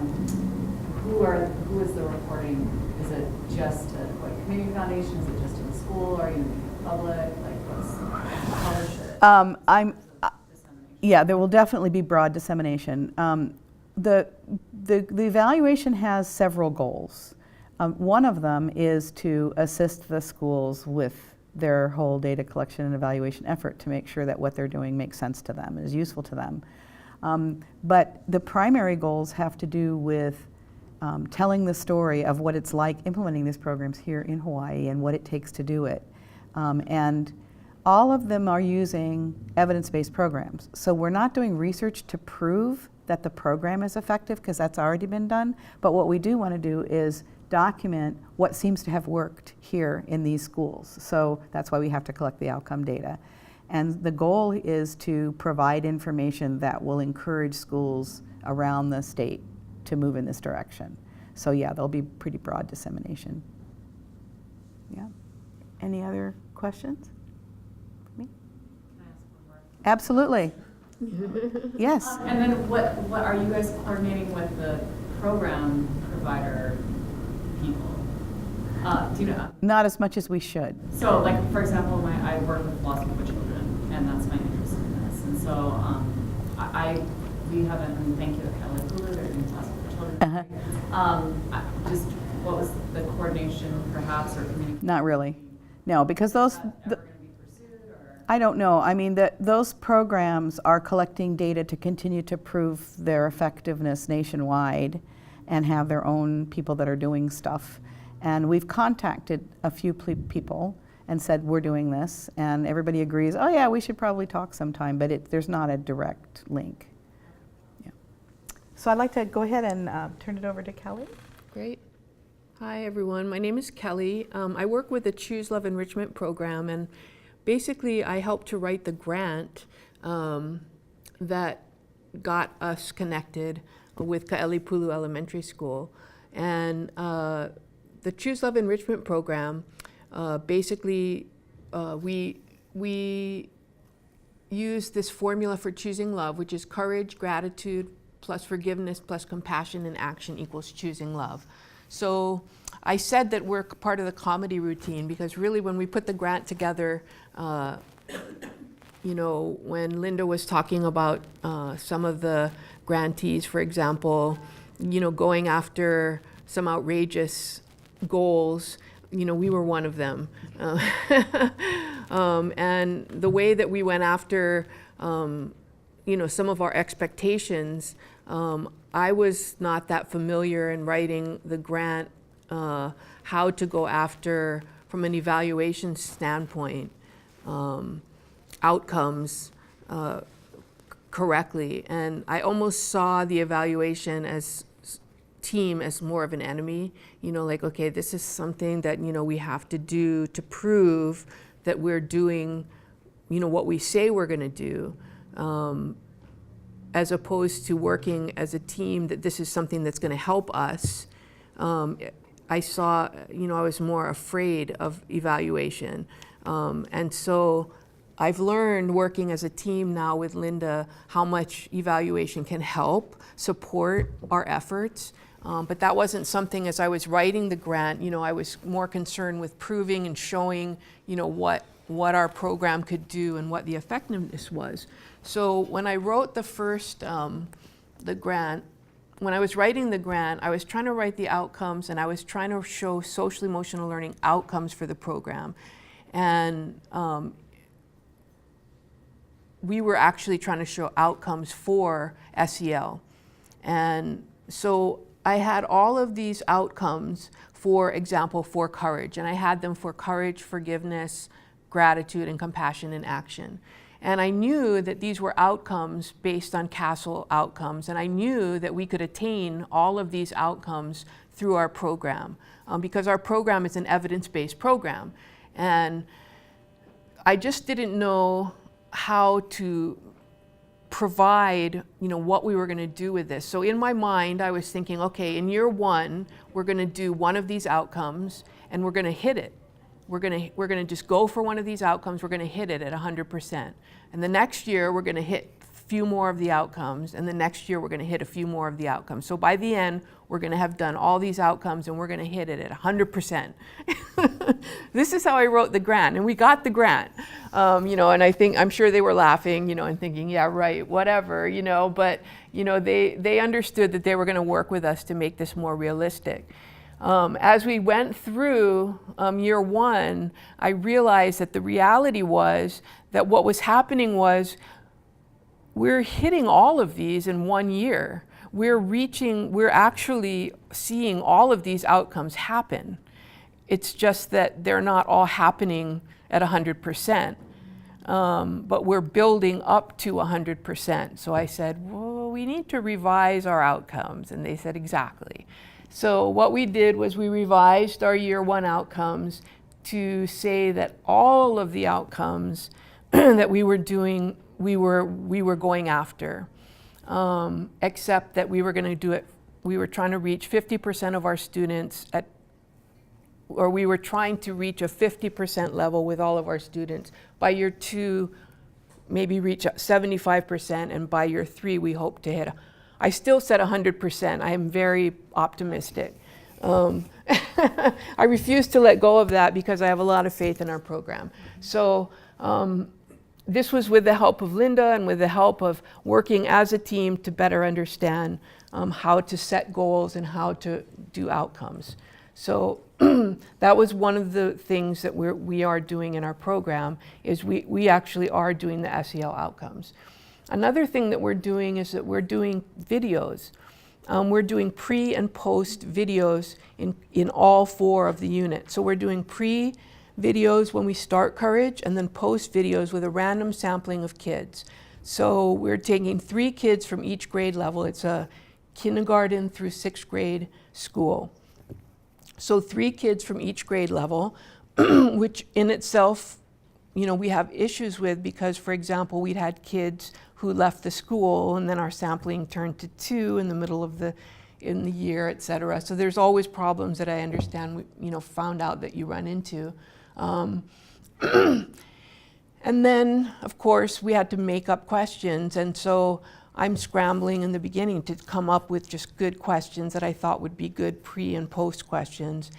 who is the reporting? Is it just a community foundation? Is it just in the school? Are you making it public? Like how is it? Yeah, there will definitely be broad dissemination. The evaluation has several goals. One of them is to assist the schools with their whole data collection and evaluation effort to make sure that what they're doing makes sense to them, is useful to them. But the primary goals have to do with telling the story of what it's like implementing these programs here in Hawaii and what it takes to do it. And all of them are using evidence-based programs. So we're not doing research to prove that the program is effective, because that's already been done. But what we do want to do is document what seems to have worked here in these schools. So that's why we have to collect the outcome data. And the goal is to provide information that will encourage schools around the state to move in this direction. So yeah, there'll be pretty broad dissemination. Yeah. Any other questions? Me? Can I ask one more? Absolutely. Yes. And then what are you guys coordinating with the program provider people? Do you know? Not as much as we should. So, like, for example, I work with loss of children, and that's my interest in this. And so we haven't, and thank you to Kelly Cooler, they're doing loss of children. Just what was the coordination, perhaps, or communication? Not really. No, because those... Is that ever going to be pursued, or? I don't know. I mean, those programs are collecting data to continue to prove their effectiveness nationwide and have their own people that are doing stuff. And we've contacted a few people and said, we're doing this, and everybody agrees, oh yeah, we should probably talk sometime, but there's not a direct link. Yeah. So I'd like to go ahead and turn it over to Kelly. Great. Hi, everyone. My name is Kelly. I work with the Choose Love Enrichment Program, and basically I helped to write the grant that got us connected with Ka'elipulu Elementary School. And the Choose Love Enrichment Program, basically we use this formula for choosing love, which is courage, gratitude, plus forgiveness, plus compassion and action equals choosing love. So I said that we're part of the comedy routine because really when we put the grant together, you know, when Linda was talking about some of the grantees, for example, you know, going after some outrageous goals, you know, we were one of them. And the way that we went after, you know, some of our expectations, I was not that familiar in writing the grant, how to go after, from an evaluation standpoint, outcomes correctly. And I almost saw the evaluation as team as more of an enemy, you know, like, okay, this is something that, you know, we have to do to prove that we're doing, you know, what we say we're going to do, as opposed to working as a team that this is something that's going to help us. I saw, you know, I was more afraid of evaluation. And so I've learned working as a team now with Linda how much evaluation can help support our efforts. But that wasn't something, as I was writing the grant, you know, I was more concerned with proving and showing, you know, what our program could do and what the effectiveness was. So when I wrote the first, the grant, when I was writing the grant, I was trying to write the outcomes and I was trying to show social emotional learning outcomes for the program. And we were actually trying to show outcomes for SEL. And so I had all of these outcomes, for example, for courage, and I had them for courage, forgiveness, gratitude, and compassion and action. And I knew that these were outcomes based on CASEL outcomes, and I knew that we could attain all of these outcomes through our program, because our program is an evidence-based program. And I just didn't know how to provide, what we were going to do with this. So in my mind, I was thinking, okay, in year 1, we're going to do one of these outcomes, and we're going to hit it. We're going to just go for one of these outcomes. We're going to hit it at 100%. And the next year, we're going to hit a few more of the outcomes. And the next year, we're going to hit a few more of the outcomes. So by the end, we're going to have done all these outcomes, and we're going to hit it at 100%. This is how I wrote the grant, and we got the grant. And I'm sure they were laughing, and thinking, yeah, right, whatever, But they understood that they were going to work with us to make this more realistic. As we went through year 1, I realized that the reality was that what was happening was we're hitting all of these in 1 year. We're actually seeing all of these outcomes happen. It's just that they're not all happening at 100%, but we're building up to 100%. So I said, well, we need to revise our outcomes. And they said, exactly. So what we did was we revised our year 1 outcomes to say that all of the outcomes that we were doing, we were going after, except that we were going to do it, we were trying to reach 50% of our students or we were trying to reach a 50% level with all of our students. By year 2, maybe reach 75%, and by year 3, we hope to hit I still said 100%. I am very optimistic. I refuse to let go of that because I have a lot of faith in our program. So this was with the help of Linda and with the help of working as a team to better understand how to set goals and how to do outcomes. So that was one of the things that we are doing in our program, is we actually are doing the SEL outcomes. Another thing that we're doing is that we're doing videos. We're doing pre and post videos in all 4 of the units. So we're doing pre videos when we start Courage, and then post videos with a random sampling of kids. So we're taking 3 kids from each grade level. It's a kindergarten through 6th grade school. So 3 kids from each grade level, which in itself, we have issues with, because, for example, we'd had kids who left the school, and then our sampling turned to 2 in the middle of the year, et cetera. So there's always problems that I understand, found out that you run into. And then, of course, we had to make up questions, and so I'm scrambling in the beginning to come up with just good questions that I thought would be good pre and post questions.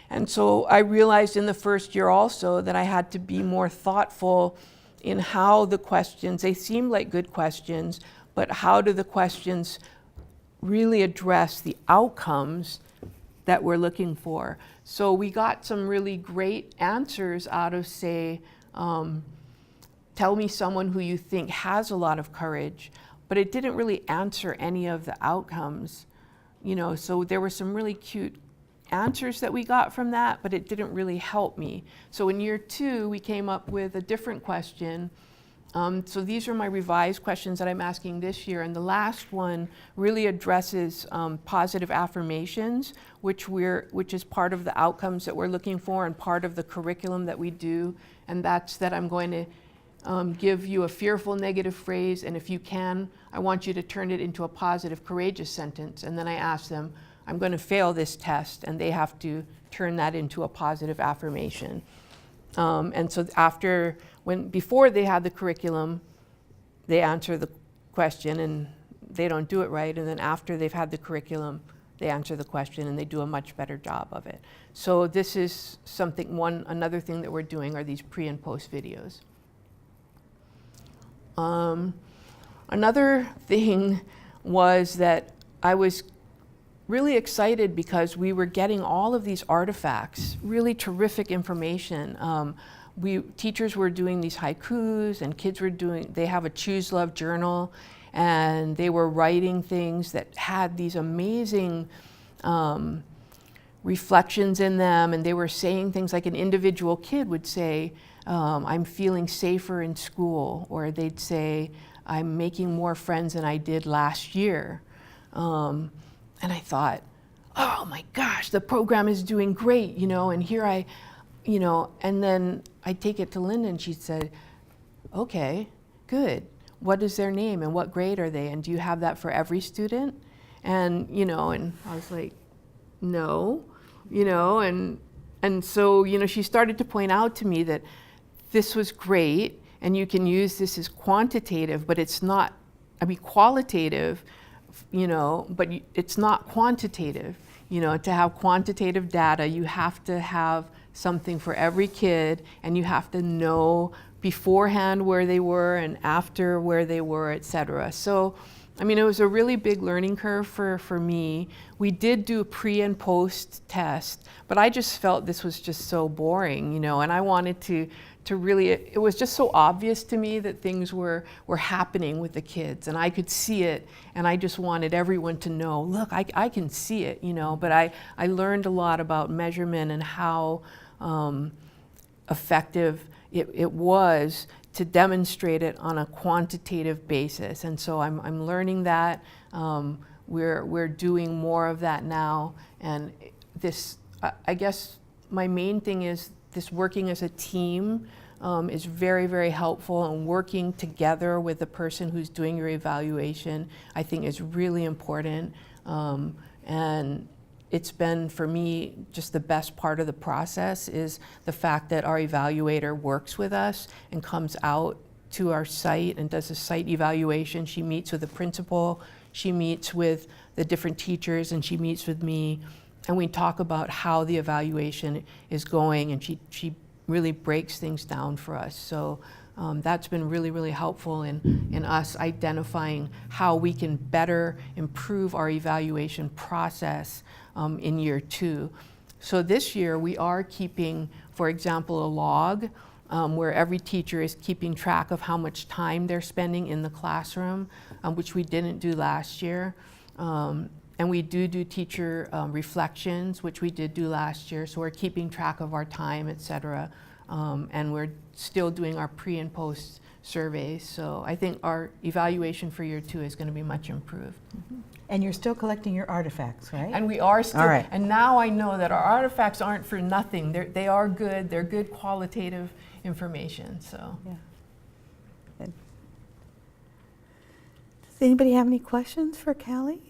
And so I realized in the first year also that I had to be more thoughtful in how the questions, they seemed like good questions, but how do the questions really address the outcomes that we're looking for? So we got some really great answers out of, say, tell me someone who you think has a lot of courage, but it didn't really answer any of the outcomes. So there were some really cute answers that we got from that, but it didn't really help me. So in year 2, we came up with a different question. So these are my revised questions that I'm asking this year. And the last one really addresses positive affirmations, which is part of the outcomes that we're looking for and part of the curriculum that we do. And that's that I'm going to give you a fearful negative phrase, and if you can, I want you to turn it into a positive courageous sentence. And then I ask them, I'm going to fail this test, and they have to turn that into a positive affirmation. And so before they had the curriculum, they answer the question and they don't do it right. And then after they've had the curriculum, they answer the question and they do a much better job of it. So this is another thing that we're doing are these pre and post videos. Another thing was that I was really excited because we were getting all of these artifacts, really terrific information. Teachers were doing these haikus, and kids were they have a Choose Love journal, and they were writing things that had these amazing reflections in them, and they were saying things like an individual kid would say, I'm feeling safer in school, or they'd say, I'm making more friends than I did last year. And I thought, oh my gosh, the program is doing great, you know, and here I, you know, and then I take it to Linda and she said, okay, good. What is their name and what grade are they? And do you have that for every student? And, you know, and I was like, no, you know, and so, you know, she started to point out to me that this was great and you can use this as quantitative, but it's not, I mean, qualitative, you know, but it's not quantitative. You know, to have quantitative data, you have to have something for every kid, and you have to know beforehand where they were and after where they were, et cetera. So, I mean, it was a really big learning curve for me. We did do a pre and post test, but I just felt this was just so boring, you know, and I wanted to really, it was just so obvious to me that things were happening with the kids, and I could see it, and I just wanted everyone to know, look, I can see it, you know, but I learned a lot about measurement and how effective it was to demonstrate it on a quantitative basis. And so I'm learning that. We're doing more of that now. And this, I guess my main thing is this working as a team is very, very helpful, and working together with the person who's doing your evaluation, I think is really important. And it's been, for me, just the best part of the process is the fact that our evaluator works with us and comes out to our site and does a site evaluation. She meets with the principal, she meets with the different teachers, and she meets with me, and we talk about how the evaluation is going, and she really breaks things down for us. So that's been really, really helpful in us identifying how we can better improve our evaluation process in year 2. So this year we are keeping, for example, a log where every teacher is keeping track of how much time they're spending in the classroom, which we didn't do last year. And we do teacher reflections, which we did do last year. So we're keeping track of our time, et cetera. And we're still doing our pre and post surveys. So I think our evaluation for year 2 is going to be much improved. Mm-hmm. And you're still collecting your artifacts, right? And we are still, all right. And now I know that our artifacts aren't for nothing. They are good. They're good qualitative information. So. Yeah. Good. Does anybody have any questions for Callie?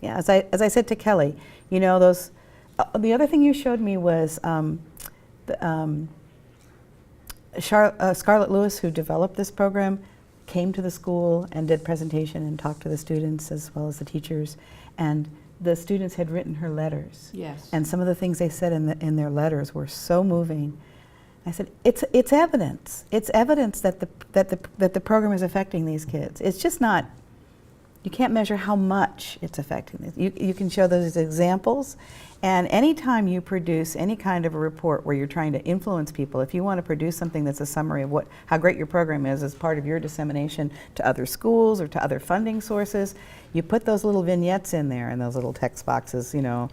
Yeah, as I said to Kelly, you know, those. The other thing you showed me was Scarlett Lewis, who developed this program, came to the school and did presentation and talked to the students as well as the teachers, and the students had written her letters. Yes. And some of the things they said in their letters were so moving. I said, it's evidence. It's evidence that the program is affecting these kids. It's just not. You can't measure how much it's affecting them. You can show those as examples, and anytime you produce any kind of a report where you're trying to influence people, if you want to produce something that's a summary of how great your program is as part of your dissemination to other schools or to other funding sources, you put those little vignettes in there and those little text boxes, you know,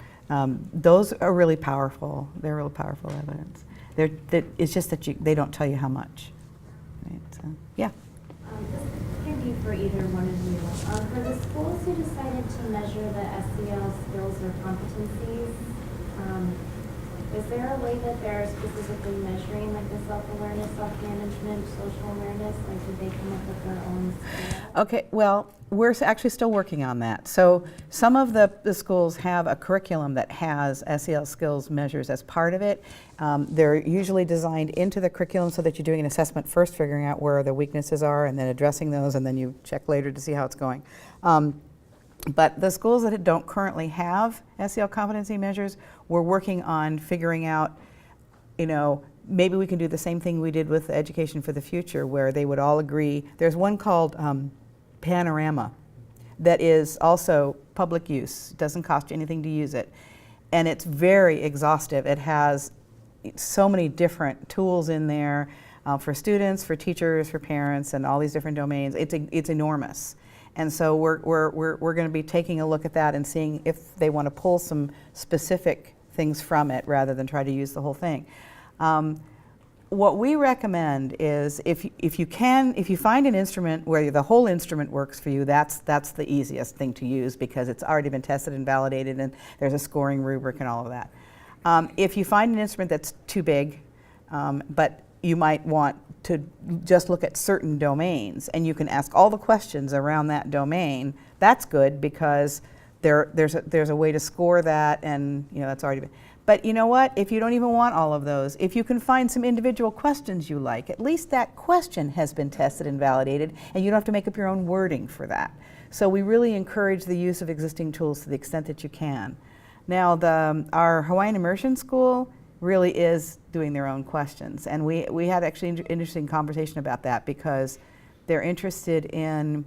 those are really powerful. They're really powerful evidence. It's just that they don't tell you how much. Right? So, yeah. This can be for either one of you. For the schools who decided to measure the SEL skills or competencies, is there a way that they're specifically measuring like the self-awareness, self-management, social awareness? Like, did they come up with their own scale? Okay, well, we're actually still working on that. So some of the schools have a curriculum that has SEL skills measures as part of it. They're usually designed into the curriculum so that you're doing an assessment first, figuring out where the weaknesses are, and then addressing those, and then you check later to see how it's going. But the schools that don't currently have SEL competency measures, we're working on figuring out, you know, maybe we can do the same thing we did with Education for the Future, where they would all agree. There's one called Panorama that is also public use. It doesn't cost you anything to use it. And it's very exhaustive. It has so many different tools in there for students, for teachers, for parents, and all these different domains. It's enormous. And so we're going to be taking a look at that and seeing if they want to pull some specific things from it rather than try to use the whole thing. What we recommend is if you find an instrument where the whole instrument works for you, that's the easiest thing to use because it's already been tested and validated and there's a scoring rubric and all of that. If you find an instrument that's too big, but you might want to just look at certain domains and you can ask all the questions around that domain, that's good because there's a way to score that, and that's already been. But you know what? If you don't even want all of those, if you can find some individual questions you like, at least that question has been tested and validated, and you don't have to make up your own wording for that. So we really encourage the use of existing tools to the extent that you can. Now, our Hawaiian Immersion School really is doing their own questions, and we had actually an interesting conversation about that because they're interested in,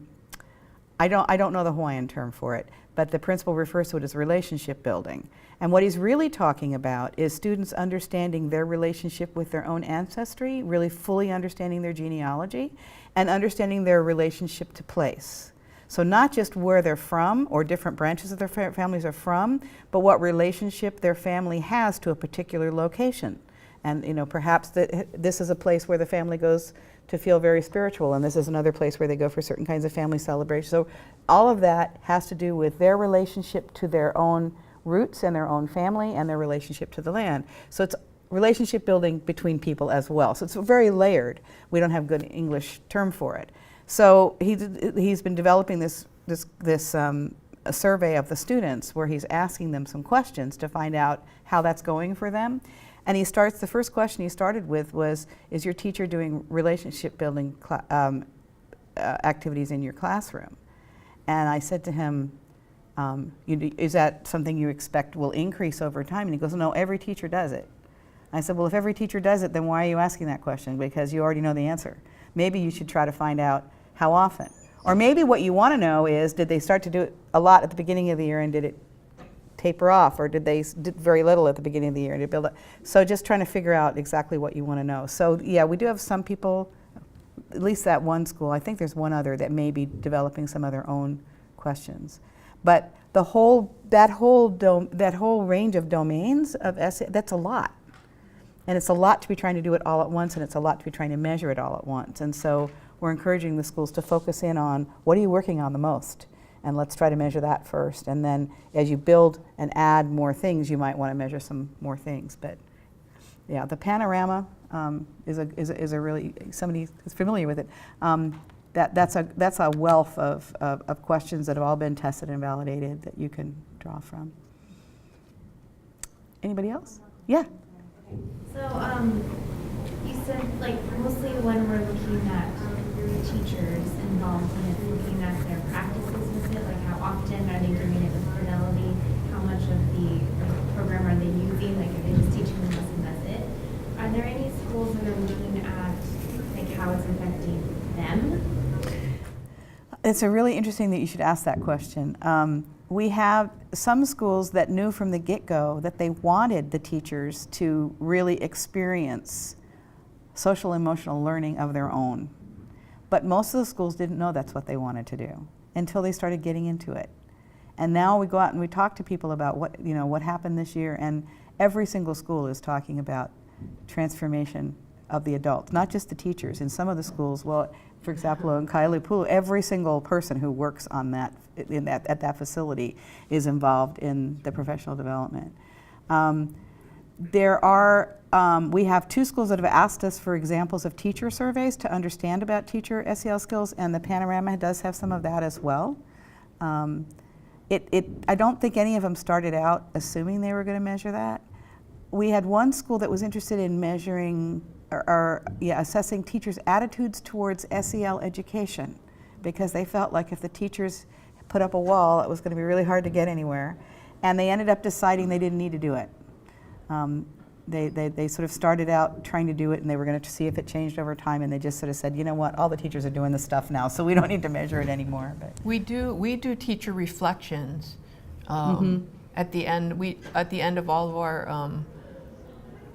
I don't know the Hawaiian term for it, but the principal refers to it as relationship building. And what he's really talking about is students understanding their relationship with their own ancestry, really fully understanding their genealogy, and understanding their relationship to place. So not just where they're from or different branches of their families are from, but what relationship their family has to a particular location. And perhaps this is a place where the family goes to feel very spiritual, and this is another place where they go for certain kinds of family celebrations. So all of that has to do with their relationship to their own roots and their own family and their relationship to the land. So it's relationship building between people as well. So it's very layered. We don't have a good English term for it. So he's been developing this a survey of the students where he's asking them some questions to find out how that's going for them. And the first question he started with was, is your teacher doing relationship building activities in your classroom? And I said to him, is that something you expect will increase over time? And he goes, no, every teacher does it. I said, well, if every teacher does it, then why are you asking that question? Because you already know the answer. Maybe you should try to find out how often. Or maybe what you want to know is, did they start to do it a lot at the beginning of the year and did it taper off? Or did they do very little at the beginning of the year and did it build up? So just trying to figure out exactly what you want to know. So yeah, we do have some people, at least that one school, I think there's one other that may be developing some of their own questions. But that whole range of domains of essay, that's a lot. And it's a lot to be trying to do it all at once, and it's a lot to be trying to measure it all at once. And so we're encouraging the schools to focus in on what are you working on the most? And let's try to measure that first. And then as you build and add more things, you might want to measure some more things. But yeah, the panorama is a really, somebody who's familiar with it, that's a wealth of questions that have all been tested and validated that you can draw from. Anybody else? Yeah. So you said mostly when we're looking at teachers involved in it, looking at their practices with it, how often are they doing it with fidelity? How much of the program are they using? Are they just teaching them this and that's it? Are there any schools that are looking at how it's affecting them? It's a really interesting that you should ask that question. We have some schools that knew from the get-go that they wanted the teachers to really experience social emotional learning of their own. But most of the schools didn't know that's what they wanted to do until they started getting into it. And now we go out and we talk to people about what happened this year, and every single school is talking about transformation of the adults, not just the teachers. In some of the schools, for example, in Kailupulu, every single person who works on that at that facility is involved in the professional development. We have 2 schools that have asked us for examples of teacher surveys to understand about teacher SEL skills, and the Panorama does have some of that as well. I don't think any of them started out assuming they were going to measure that. We had one school that was interested in measuring assessing teachers' attitudes towards SEL education, because they felt like if the teachers put up a wall, it was going to be really hard to get anywhere. And they ended up deciding they didn't need to do it. They sort of started out trying to do it, and they were going to see if it changed over time, and they just sort of said, you know what, all the teachers are doing this stuff now, so we don't need to measure it anymore. But We do teacher reflections at the end of all of our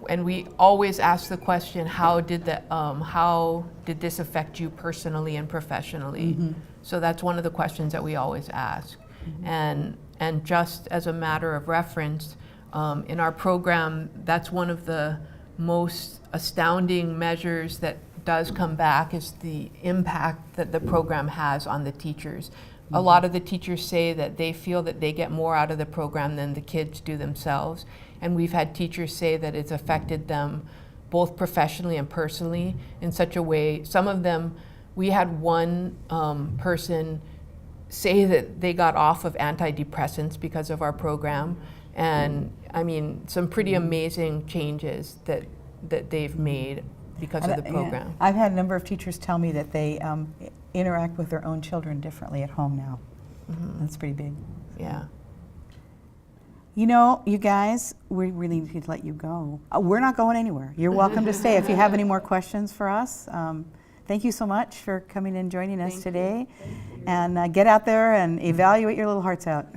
and we always ask the question, how did this affect you personally and professionally? So that's one of the questions that we always ask. And just as a matter of reference, In our program, that's one of the most astounding measures that does come back, is the impact that the program has on the teachers. A lot of the teachers say that they feel that they get more out of the program than the kids do themselves. And we've had teachers say that it's affected them both professionally and personally in such a way. Some of them, we had one person say that they got off of antidepressants because of our program. And I mean, some pretty amazing changes that they've made because of the program. I've had a number of teachers tell me that they interact with their own children differently at home now. That's pretty big. Yeah. You know, you guys, we really need to let you go. We're not going anywhere. You're welcome to stay if you have any more questions for us. Thank you so much for coming and joining us today. And get out there and evaluate your little hearts out.